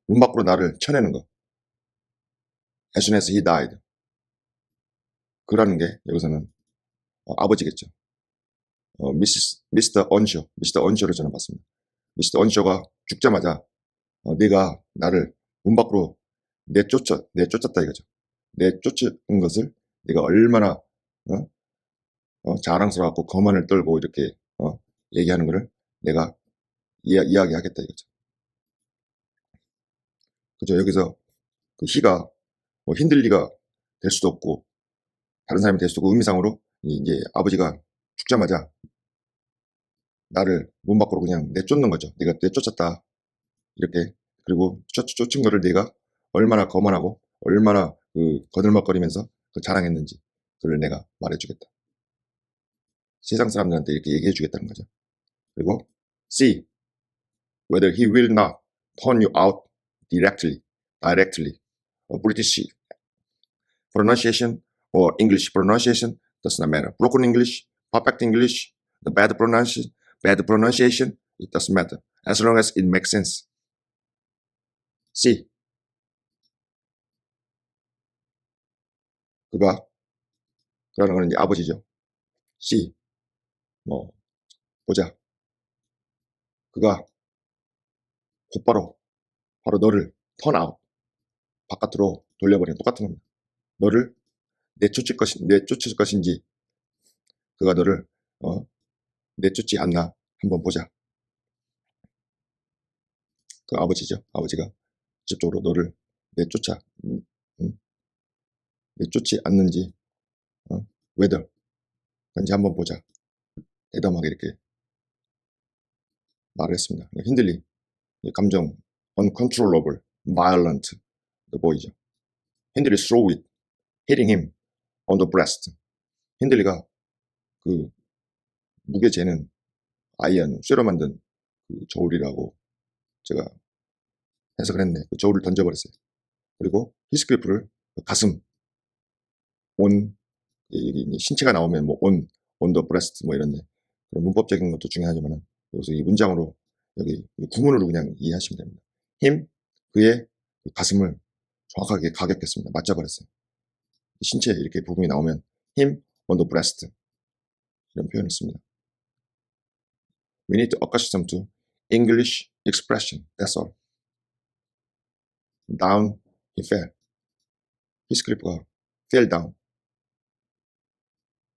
문 밖으로 나를 쳐내는 거. As soon as he died. 그라는 게 여기서는 아버지겠죠. 미스터 언쇼를 저는 봤습니다. 미스터 언쇼가 죽자마자 네가 나를 문 밖으로 내쫓았다 이거죠. 내쫓은 것을 네가 얼마나 자랑스러워하고 거만을 떨고 이렇게 얘기하는 것을 내가 이야기하겠다 이거죠. 그죠? 여기서 그 희가 뭐 힌들리가 될 수도 없고 다른 사람이 될 수도 없고 의미상으로 이제 아버지가 죽자마자 나를 문 밖으로 그냥 내쫓는 거죠. 네가 내쫓았다 이렇게. 그리고 쫓은 거를 네가 얼마나 거만하고 얼마나 그 거들먹거리면서 그 자랑했는지 그걸 내가 말해주겠다. 세상 사람들한테 이렇게 얘기해 주겠다는 거죠. 그리고 see whether he will not turn you out directly. British pronunciation or English pronunciation does not matter. Broken English, perfect English, the bad pronunciation, it doesn't matter. As long as it makes sense. C. 그가, 그러는 건 이제 아버지죠. C. 뭐, 보자. 그가 곧바로, 바로 너를 turn out, 바깥으로 돌려버리는 똑같은 겁니다. 너를 내쫓을 것인지, 그가 너를, 내쫓지 않나 한번 보자. 그 아버지죠. 아버지가 직접적으로 너를 내쫓아, 내쫓지 않는지, whether, 그런지 한번 보자. 대담하게 이렇게 말을 했습니다. 힌들리, 감정, uncontrollable, violent, 보이죠. 힌들리 throw it, hitting him on the breast. 힌들리가 그 무게 재는 아이언, 쇠로 만든 그 저울이라고 제가 해석을 했네. 그 저울을 던져버렸어요. 그리고 히스클리프를 가슴, on, 신체가 나오면 뭐 on the breast 뭐 이런데 문법적인 것도 중요하지만 여기서 이 문장으로 여기 구문으로 그냥 이해하시면 됩니다. him, 그의 가슴을 정확하게 가격했습니다. 맞잡아버렸어요. 신체 이렇게 부분이 나오면 him on the breast 이런 표현을 씁니다. We need to accustom to English expression. That's all. Down, he fell. 히스클리프가 fell down.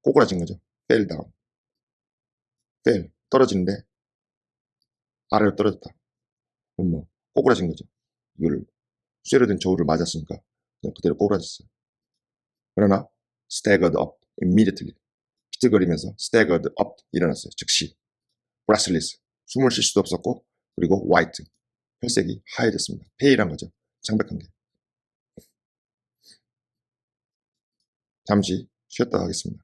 꼬꾸라진 거죠. fell down. fell, 떨어지는데 아래로 떨어졌다. 그럼 뭐 꼬꾸라진 거죠. 이걸 쇠로 된 저울을 맞았으니까 그냥 그대로 꼬꾸라졌어요. 그러나 staggered up immediately. 비틀거리면서 staggered up 일어났어요. 즉시. breathless, 숨을 쉴 수도 없었고, 그리고 white, 혈색이 하얘졌습니다. pale한 거죠. 창백한 게. 잠시 쉬었다 하겠습니다.